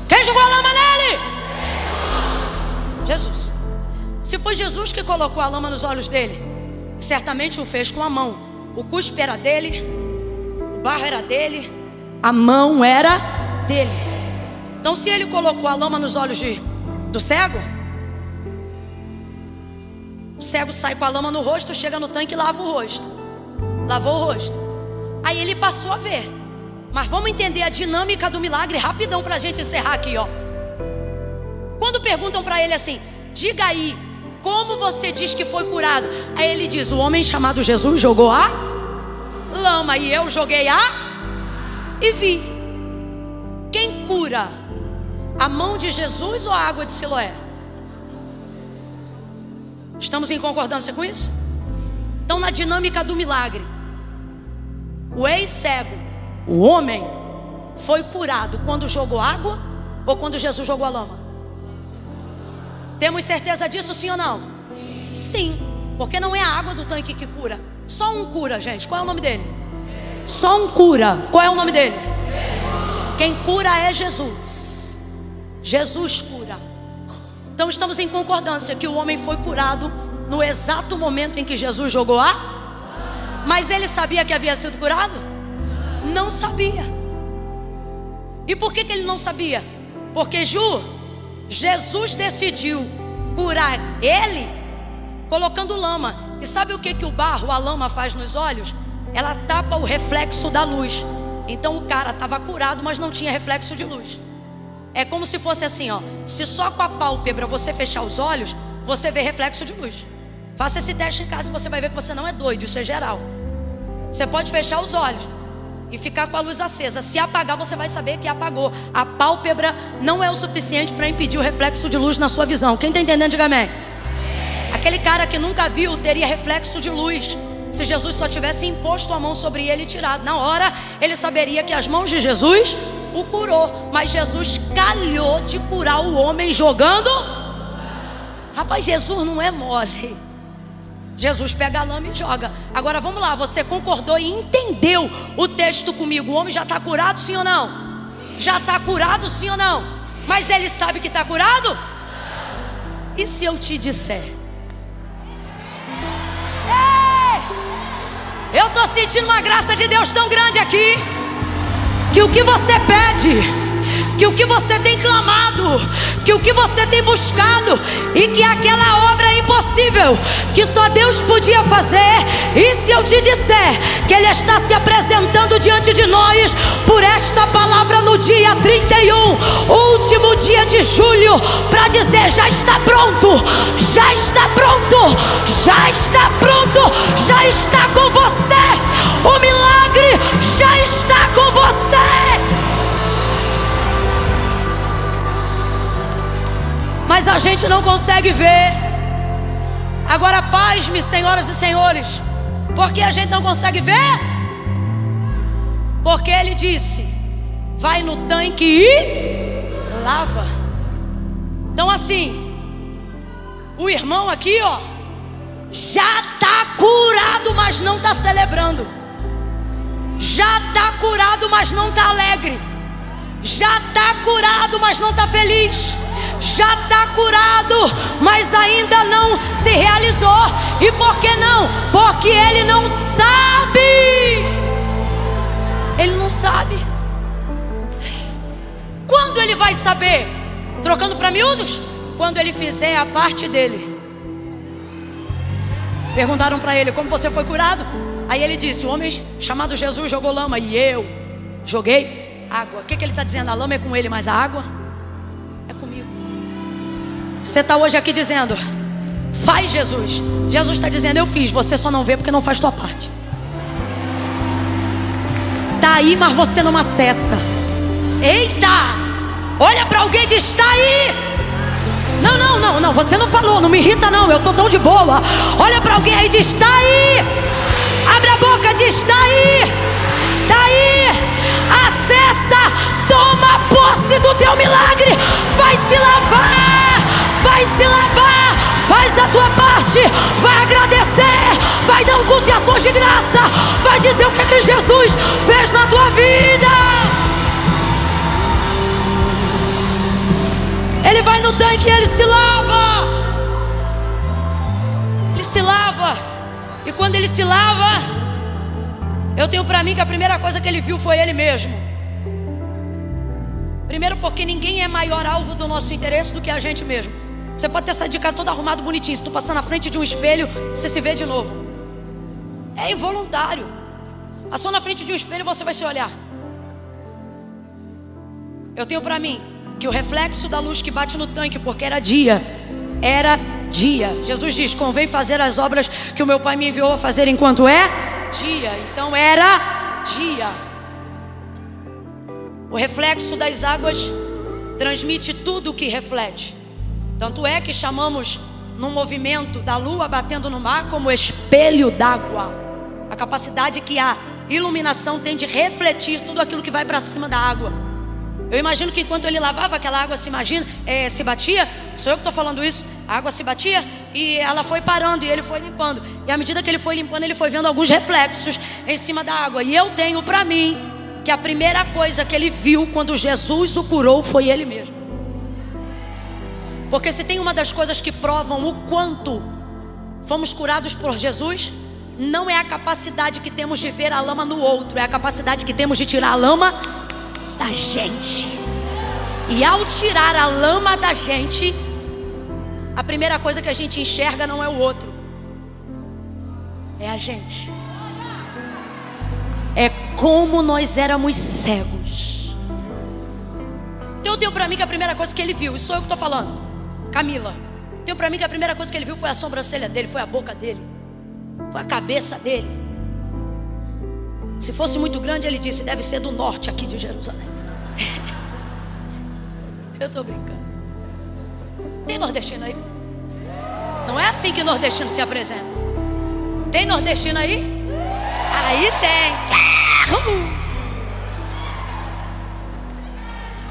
S1: Quem jogou a lama nele? Jesus. Se foi Jesus que colocou a lama nos olhos dele, certamente o fez com a mão. O cuspe era dele, o barro era dele, a mão era dele. Então, se ele colocou a lama nos olhos do cego, o cego sai com a lama no rosto, chega no tanque e lava o rosto. Lavou o rosto. Aí ele passou a ver. Mas vamos entender a dinâmica do milagre rapidão pra gente encerrar aqui, ó. Quando perguntam pra ele assim: diga aí, como você diz que foi curado? Aí ele diz: o homem chamado Jesus jogou a lama e eu joguei e vi. Quem cura? A mão de Jesus ou a água de Siloé? Estamos em concordância com isso? Então, na dinâmica do milagre, o ex-cego, o homem, foi curado quando jogou água ou quando Jesus jogou a lama? Temos certeza disso, sim ou não? Sim, porque não é a água do tanque que cura. Só um cura, gente. Qual é o nome dele? Só um cura. Qual é o nome dele? Quem cura é Jesus. Jesus cura. Então estamos em concordância que o homem foi curado no exato momento em que Jesus jogou Mas ele sabia que havia sido curado? Não sabia. E por que ele não sabia? Porque Jesus decidiu curar ele colocando lama. E sabe o que o barro, a lama faz nos olhos? Ela tapa o reflexo da luz. Então o cara estava curado, mas não tinha reflexo de luz. É como se fosse assim, ó. Se só com a pálpebra você fechar os olhos, você vê reflexo de luz. Faça esse teste em casa e você vai ver que você não é doido. Isso é geral. Você pode fechar os olhos e ficar com a luz acesa. Se apagar, você vai saber que apagou. A pálpebra não é o suficiente para impedir o reflexo de luz na sua visão. Quem está entendendo, diga amém. Aquele cara que nunca viu teria reflexo de luz se Jesus só tivesse imposto a mão sobre ele e tirado. Na hora, ele saberia que as mãos de Jesus o curou. Mas Jesus calhou de curar o homem jogando. Rapaz, Jesus não é mole. Jesus pega a lama e joga. Agora vamos lá, você concordou e entendeu o texto comigo. O homem já está curado, sim ou não? Já está curado, sim ou não? Mas ele sabe que está curado? E se eu te disser? Ei! Eu estou sentindo uma graça de Deus tão grande aqui, que o que você pede, que o que você tem clamado, que o que você tem buscado, e que aquela obra é impossível, que só Deus podia fazer. E se eu te disser que Ele está se apresentando diante de nós por esta palavra no dia 31, último dia de julho, para dizer: já está pronto, já está pronto, já está pronto, já está com você, o milagre já está com você. Mas a gente não consegue ver. Agora, paz-me, senhoras e senhores, porque a gente não consegue ver? Porque ele disse: vai no tanque e lava. Então assim, o irmão aqui, ó, já está curado, mas não está celebrando. Já está curado, mas não está alegre. Já está curado, mas não está feliz. Já está curado, mas ainda não se realizou. E por que não? Porque ele não sabe. Ele não sabe. Quando ele vai saber? Trocando para miúdos? Quando ele fizer a parte dele. Perguntaram para ele: como você foi curado? Aí ele disse: o homem chamado Jesus jogou lama e eu joguei água. O que ele está dizendo? A lama é com ele, mas a água é comigo. Você está hoje aqui dizendo: faz, Jesus. Jesus está dizendo: eu fiz, você só não vê porque não faz tua parte. Está aí, mas você não acessa. Eita! Olha para alguém e diz: está aí. Não, você não falou, não me irrita não, eu estou tão de boa. Olha para alguém aí e diz: está aí. Abre a boca e diz: está aí. Está aí. Acessa, toma posse do teu milagre. Vai se lavar. imprensa vai dizer o que Jesus fez na tua vida. Ele vai no tanque e ele se lava. Ele se lava. E quando ele se lava, eu tenho pra mim que a primeira coisa que ele viu foi ele mesmo. Primeiro porque ninguém é maior alvo do nosso interesse do que a gente mesmo. Você pode ter saído de casa todo arrumado, bonitinho. Se tu passar na frente de um espelho, você se vê de novo. É involuntário. Passou na frente de um espelho, você vai se olhar. Eu tenho pra mim que o reflexo da luz que bate no tanque, porque era dia. Jesus diz: convém fazer as obras que o meu Pai me enviou a fazer enquanto é dia. Então era dia. O reflexo das águas transmite tudo o que reflete. Tanto é que chamamos no movimento da lua batendo no mar como espelho d'água. A capacidade que a iluminação tem de refletir tudo aquilo que vai para cima da água. Eu imagino que enquanto ele lavava, aquela água se batia. Sou eu que estou falando isso. A água se batia e ela foi parando e ele foi limpando. E à medida que ele foi limpando, ele foi vendo alguns reflexos em cima da água. E eu tenho para mim que a primeira coisa que ele viu quando Jesus o curou foi ele mesmo. Porque se tem uma das coisas que provam o quanto fomos curados por Jesus, não é a capacidade que temos de ver a lama no outro, é a capacidade que temos de tirar a lama da gente. E ao tirar a lama da gente, a primeira coisa que a gente enxerga não é o outro, é a gente. É como nós éramos cegos. Então eu tenho pra mim que a primeira coisa que ele viu, e sou eu que estou falando, Camila, tenho pra mim que a primeira coisa que ele viu foi a sobrancelha dele, foi a boca dele, foi a cabeça dele. Se fosse muito grande, ele disse: deve ser do norte aqui de Jerusalém. Eu tô brincando. Tem nordestino aí? Não é assim que nordestino se apresenta. Tem nordestino aí? Aí tem.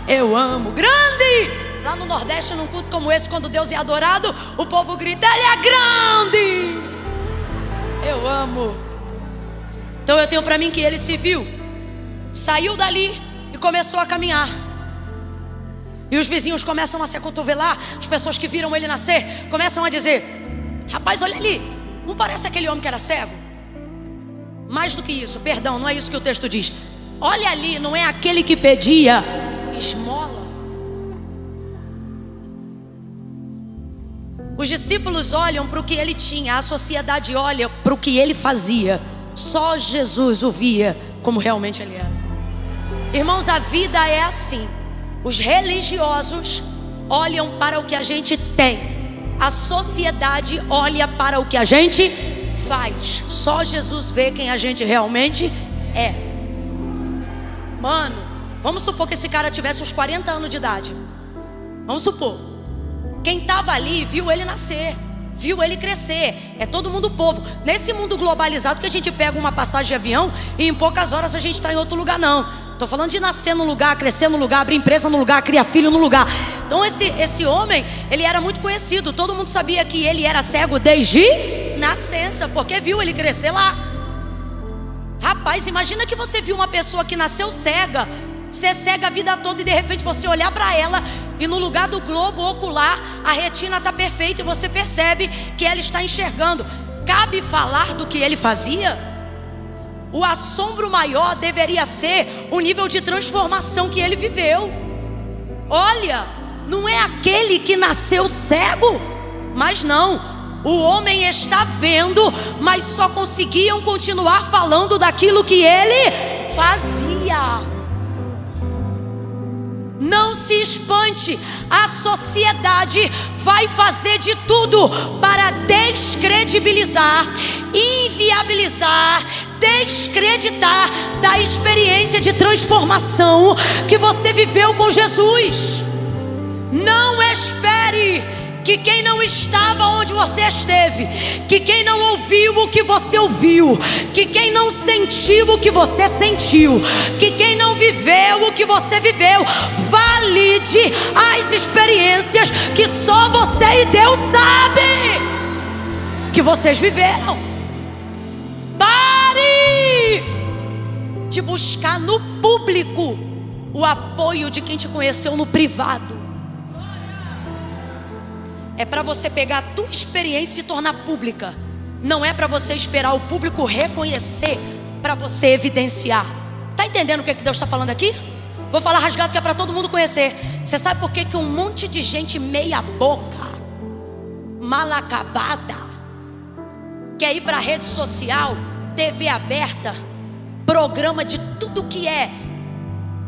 S1: Eu amo. Grande! Lá no Nordeste, num culto como esse, quando Deus é adorado, o povo grita: Ele é grande! Eu amo. Então eu tenho pra mim que ele se viu, saiu dali e começou a caminhar. E os vizinhos começam a se acotovelar. As pessoas que viram ele nascer começam a dizer: rapaz, olha ali, não parece aquele homem que era cego? Mais do que isso, perdão, não é isso que o texto diz. Olha ali, não é aquele que pedia esmola? Os discípulos olham para o que ele tinha, a sociedade olha para o que ele fazia. Só Jesus o via como realmente ele era. Irmãos, a vida é assim. Os religiosos olham para o que a gente tem. A sociedade olha para o que a gente faz. Só Jesus vê quem a gente realmente é. Mano, vamos supor que esse cara tivesse uns 40 anos de idade. Vamos supor. Quem estava ali viu ele nascer, viu ele crescer. É todo mundo povo. Nesse mundo globalizado que a gente pega uma passagem de avião e em poucas horas a gente está em outro lugar, não. Estou falando de nascer num lugar, crescer num lugar, abrir empresa num lugar, criar filho num lugar. Então esse homem, ele era muito conhecido. Todo mundo sabia que ele era cego desde nascença, porque viu ele crescer lá. Rapaz, imagina que você viu uma pessoa que nasceu cega, ser cega a vida toda, e de repente você olhar para ela e no lugar do globo ocular a retina está perfeita e você percebe que ela está enxergando. Cabe falar do que ele fazia? O assombro maior deveria ser o nível de transformação que ele viveu. Olha, não é aquele que nasceu cego, mas não, o homem está vendo, mas só conseguiam continuar falando daquilo que ele fazia. Não se espante, a sociedade vai fazer de tudo para descredibilizar, inviabilizar, descreditar da experiência de transformação que você viveu com Jesus. Não espere que quem não estava onde você esteve, que quem não ouviu o que você ouviu, que quem não sentiu o que você sentiu, que quem não viveu o que você viveu, valide as experiências que só você e Deus sabem que vocês viveram. Pare de buscar no público o apoio de quem te conheceu no privado. É para você pegar a tua experiência e tornar pública. Não é para você esperar o público reconhecer para você evidenciar. Tá entendendo o que Deus está falando aqui? Vou falar rasgado que é para todo mundo conhecer. Você sabe por que um monte de gente meia boca, mal acabada, quer ir para rede social, TV aberta, programa de tudo que é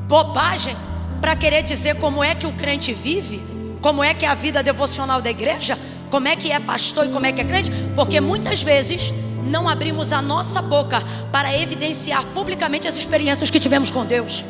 S1: bobagem, para querer dizer como é que o crente vive, como é que é a vida devocional da igreja, como é que é pastor e como é que é crente? Porque muitas vezes não abrimos a nossa boca para evidenciar publicamente as experiências que tivemos com Deus.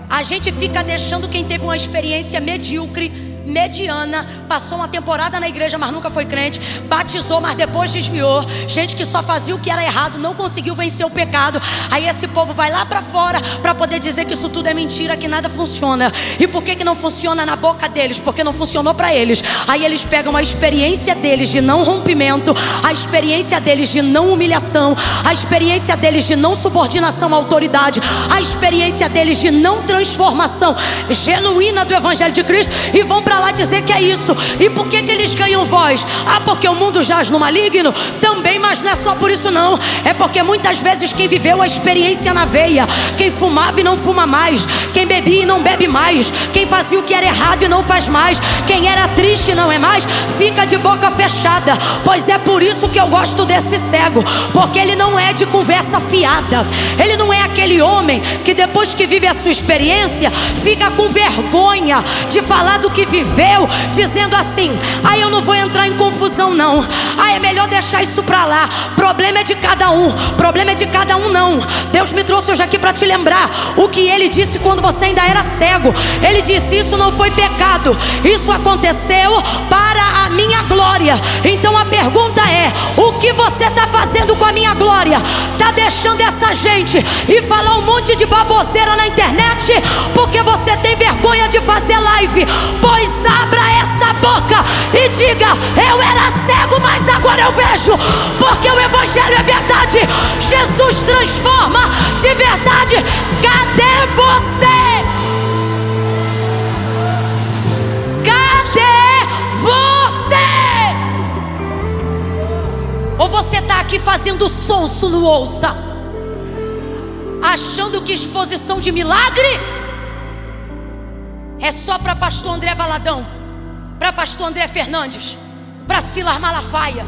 S1: A gente fica deixando quem teve uma experiência medíocre, mediana, passou uma temporada na igreja, mas nunca foi crente, batizou, mas depois desviou, gente que só fazia o que era errado, não conseguiu vencer o pecado. Aí esse povo vai lá para fora para poder dizer que isso tudo é mentira, que nada funciona. E por que não funciona na boca deles? Porque não funcionou para eles. Aí eles pegam a experiência deles de não rompimento, a experiência deles de não humilhação, a experiência deles de não subordinação à autoridade, a experiência deles de não transformação genuína do evangelho de Cristo, e vão para lá dizer que é isso. E por que eles ganham voz? Ah, porque o mundo jaz no maligno? Também, mas não é só por isso não. É porque muitas vezes quem viveu a experiência na veia, quem fumava e não fuma mais, quem bebia e não bebe mais, quem fazia o que era errado e não faz mais, quem era triste e não é mais, fica de boca fechada. Pois é por isso que eu gosto desse cego, porque ele não é de conversa fiada. Ele não é aquele homem que depois que vive a sua experiência fica com vergonha de falar do que viveu, dizendo assim: ah, eu não vou entrar em confusão não, ah, é melhor deixar isso pra lá. Problema é de cada um, problema é de cada um não. Deus me trouxe hoje aqui para te lembrar o que Ele disse quando você ainda era cego. Ele disse: isso não foi pecado, isso aconteceu para a minha glória. Então a pergunta é: o que você está fazendo com a minha glória? Está deixando essa gente ir falar um monte de baboseira na internet porque você tem vergonha de fazer live? Pois abra essa boca e diga: eu era cego, mas agora eu vejo, porque o evangelho é verdade. Jesus transforma de verdade. Cadê você? Cadê você? Ou você está aqui fazendo sonso no ouça, achando que exposição de milagre é só para pastor André Valadão, para pastor André Fernandes, para Silas Malafaia,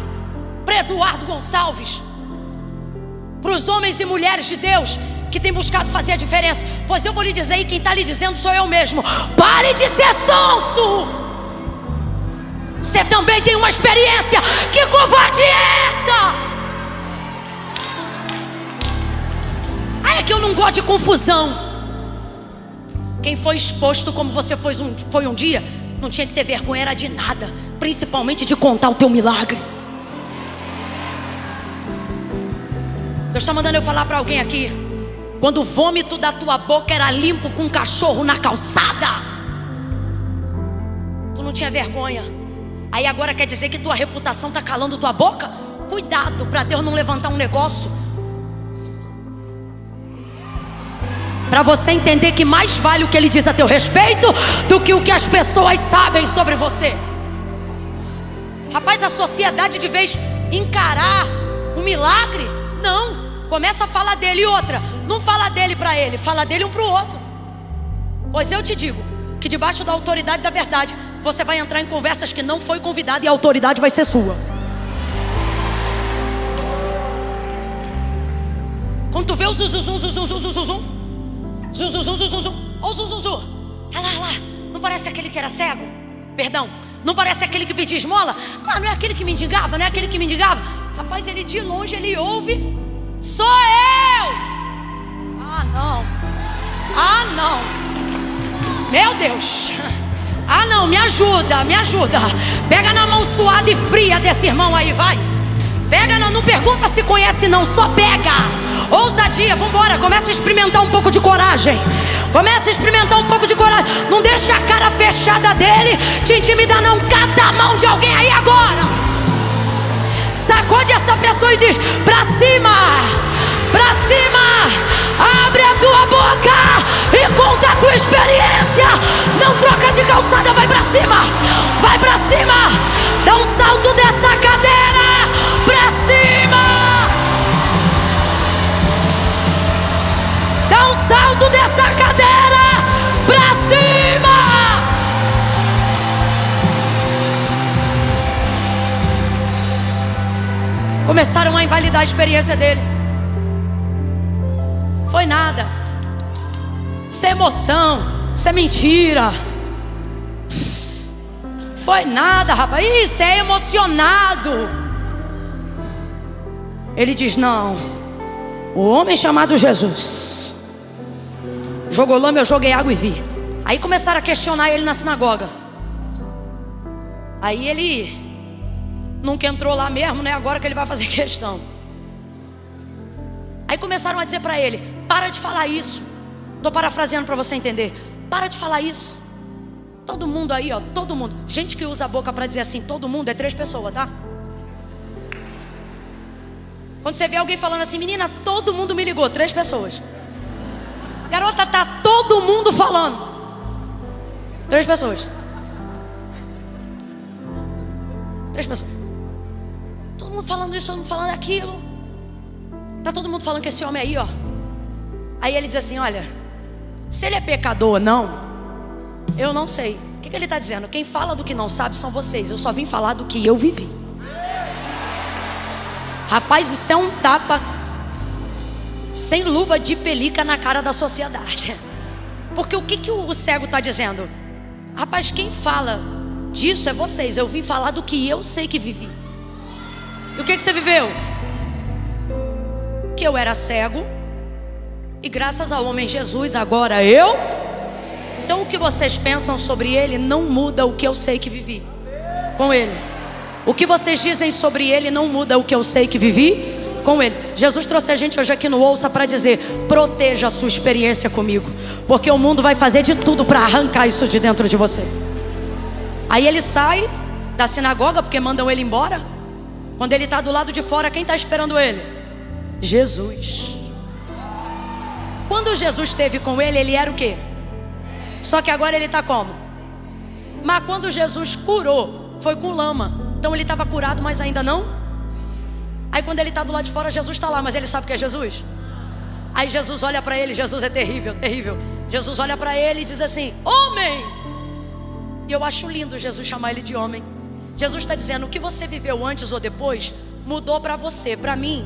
S1: para Eduardo Gonçalves, para os homens e mulheres de Deus que têm buscado fazer a diferença? Pois eu vou lhe dizer, e quem está lhe dizendo sou eu mesmo: pare de ser sonso. Você também tem uma experiência. Que covarde é essa? É que eu não gosto de confusão. Quem foi exposto como você foi um dia, não tinha que ter vergonha era de nada, principalmente de contar o teu milagre. Deus está mandando eu falar para alguém aqui: quando o vômito da tua boca era limpo com um cachorro na calçada, tu não tinha vergonha. Aí agora quer dizer que tua reputação está calando tua boca? Cuidado para Deus não levantar um negócio, para você entender que mais vale o que Ele diz a teu respeito do que o que as pessoas sabem sobre você. Rapaz, a sociedade de vez encarar o milagre, não, começa a falar dele. E outra, não fala dele para ele, fala dele um para o outro. Pois eu te digo que debaixo da autoridade da verdade você vai entrar em conversas que não foi convidado, e a autoridade vai ser sua. Quando tu vê o zuzuzum, ô zuzuzu, olha lá, não parece aquele que era cego? Perdão, não parece aquele que pedia esmola? Ah, não é aquele que mendigava, não é aquele que mendigava? Rapaz, ele de longe, ele ouve: sou eu! Ah não, meu Deus! Ah não, me ajuda. Pega na mão suada e fria desse irmão aí, vai. Pega, não pergunta se conhece não, só pega. Ousadia, vambora, começa a experimentar um pouco de coragem. Não deixa a cara fechada dele te intimidar não. Cata a mão de alguém aí agora. Sacode essa pessoa e diz: pra cima, Abre a tua boca e conta a tua experiência. Não troca de calçada, vai pra cima. Vai pra cima. Dá um salto dessa cadeira pra cima. Dá um salto dessa cadeira pra cima. Começaram a invalidar a experiência dele. Foi nada. Isso é emoção. Isso é mentira. Foi nada, rapaz. Isso é emocionado. Ele diz: não. O homem chamado Jesus jogou lama, eu joguei água e vi. Aí começaram a questionar ele na sinagoga. Aí ele nunca entrou lá mesmo, né? Agora que ele vai fazer questão. Aí começaram a dizer para ele: para de falar isso. Estou parafraseando para você entender. Para de falar isso. Todo mundo aí, ó, todo mundo. Gente que usa a boca para dizer assim, todo mundo, é 3 pessoas, tá? Quando você vê alguém falando assim: menina, todo mundo me ligou, 3 pessoas. Garota, tá todo mundo falando, 3 pessoas. 3 pessoas. Todo mundo falando isso, todo mundo falando aquilo. Tá todo mundo falando que esse homem aí, ó. Aí ele diz assim: olha, se ele é pecador ou não, eu não sei. O que ele está dizendo? Quem fala do que não sabe são vocês. Eu só vim falar do que eu vivi. Rapaz, isso é um tapa sem luva de pelica na cara da sociedade. Porque o que o cego está dizendo? Rapaz, quem fala disso é vocês. Eu vim falar do que eu sei que vivi. E o que você viveu? Que eu era cego, e graças ao homem Jesus agora eu. Então o que vocês pensam sobre ele não muda o que eu sei que vivi com ele. O que vocês dizem sobre ele não muda o que eu sei que vivi com ele. Jesus trouxe a gente hoje aqui no Ouça para dizer: proteja a sua experiência comigo, porque o mundo vai fazer de tudo para arrancar isso de dentro de você. Aí ele sai da sinagoga porque mandam ele embora. Quando ele está do lado de fora, quem está esperando ele? Jesus. Quando Jesus esteve com ele, ele era o quê? Só que agora ele está como? Mas quando Jesus curou, foi com lama. Então ele estava curado, mas ainda não. Aí quando ele está do lado de fora, Jesus está lá, mas ele sabe que é Jesus. Aí Jesus olha para ele. Jesus é terrível, terrível. Jesus olha para ele e diz assim: homem. E eu acho lindo Jesus chamar ele de homem. Jesus está dizendo: o que você viveu antes ou depois mudou para você. Para mim,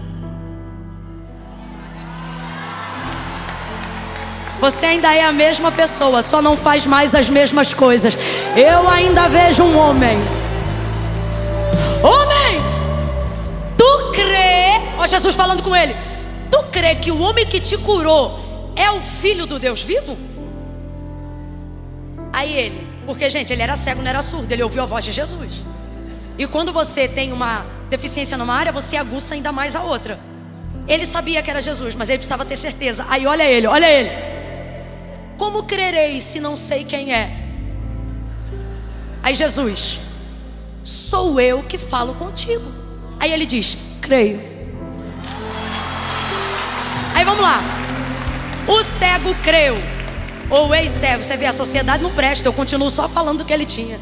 S1: você ainda é a mesma pessoa, só não faz mais as mesmas coisas. Eu ainda vejo um homem. Homem, tu crê? Ó, Jesus falando com ele: tu crê que o homem que te curou é o filho do Deus vivo? Aí ele, porque gente, ele era cego, não era surdo, ele ouviu a voz de Jesus. E quando você tem uma deficiência numa área, você aguça ainda mais a outra. Ele sabia que era Jesus, mas ele precisava ter certeza. Aí olha ele, olha ele: como crerei se não sei quem é? Aí Jesus: sou eu que falo contigo. Aí ele diz: creio. Aí vamos lá. O cego creu, ou o ex-cego. Você vê, a sociedade não presta. Eu continuo só falando do que ele tinha.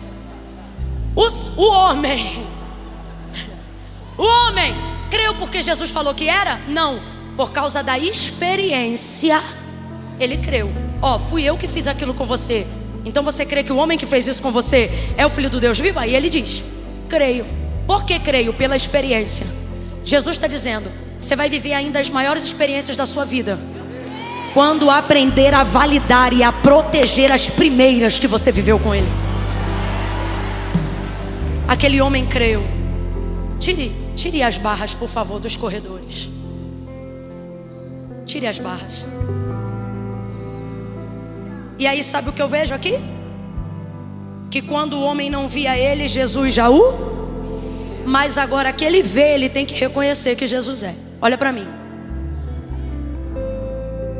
S1: O homem creu porque Jesus falou que era? Não, por causa da experiência ele creu. Ó, fui eu que fiz aquilo com você. Então você crê que o homem que fez isso com você é o filho do Deus vivo? Aí ele diz: creio. Por que creio? Pela experiência. Jesus está dizendo: você vai viver ainda as maiores experiências da sua vida quando aprender a validar e a proteger as primeiras que você viveu com ele. Aquele homem creu. Tire as barras, por favor, dos corredores. Tire as barras. E aí sabe o que eu vejo aqui? Que quando o homem não via ele, Jesus já o... Mas agora que ele vê, ele tem que reconhecer que Jesus é. Olha para mim.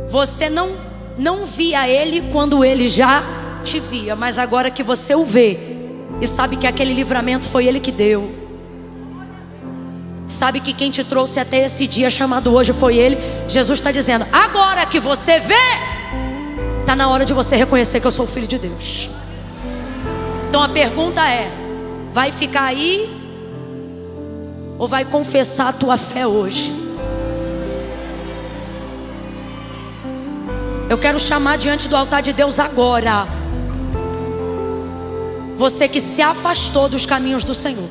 S1: Você não via ele quando ele já te via, mas agora que você o vê e sabe que aquele livramento foi ele que deu, Sabe que quem te trouxe até esse dia chamado hoje foi Ele. Jesus está dizendo: agora que você vê, está na hora de você reconhecer que eu sou o Filho de Deus. Então a pergunta é: vai ficar aí ou vai confessar a tua fé hoje? Eu quero chamar diante do altar de Deus agora você que se afastou dos caminhos do Senhor,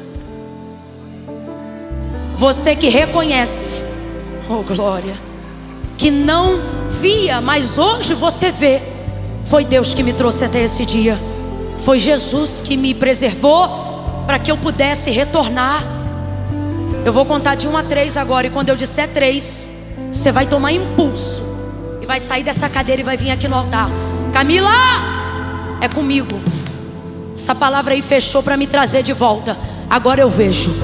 S1: você que reconhece, oh glória, que não via, mas hoje você vê. Foi Deus que me trouxe até esse dia. Foi Jesus que me preservou para que eu pudesse retornar. Eu vou contar de 1 a 3 agora, e quando eu disser 3, você vai tomar impulso e vai sair dessa cadeira e vai vir aqui no altar. Camila, é comigo. Essa palavra aí fechou para me trazer de volta. Agora eu vejo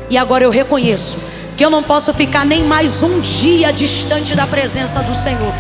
S1: e agora eu reconheço que eu não posso ficar nem mais um dia distante da presença do Senhor.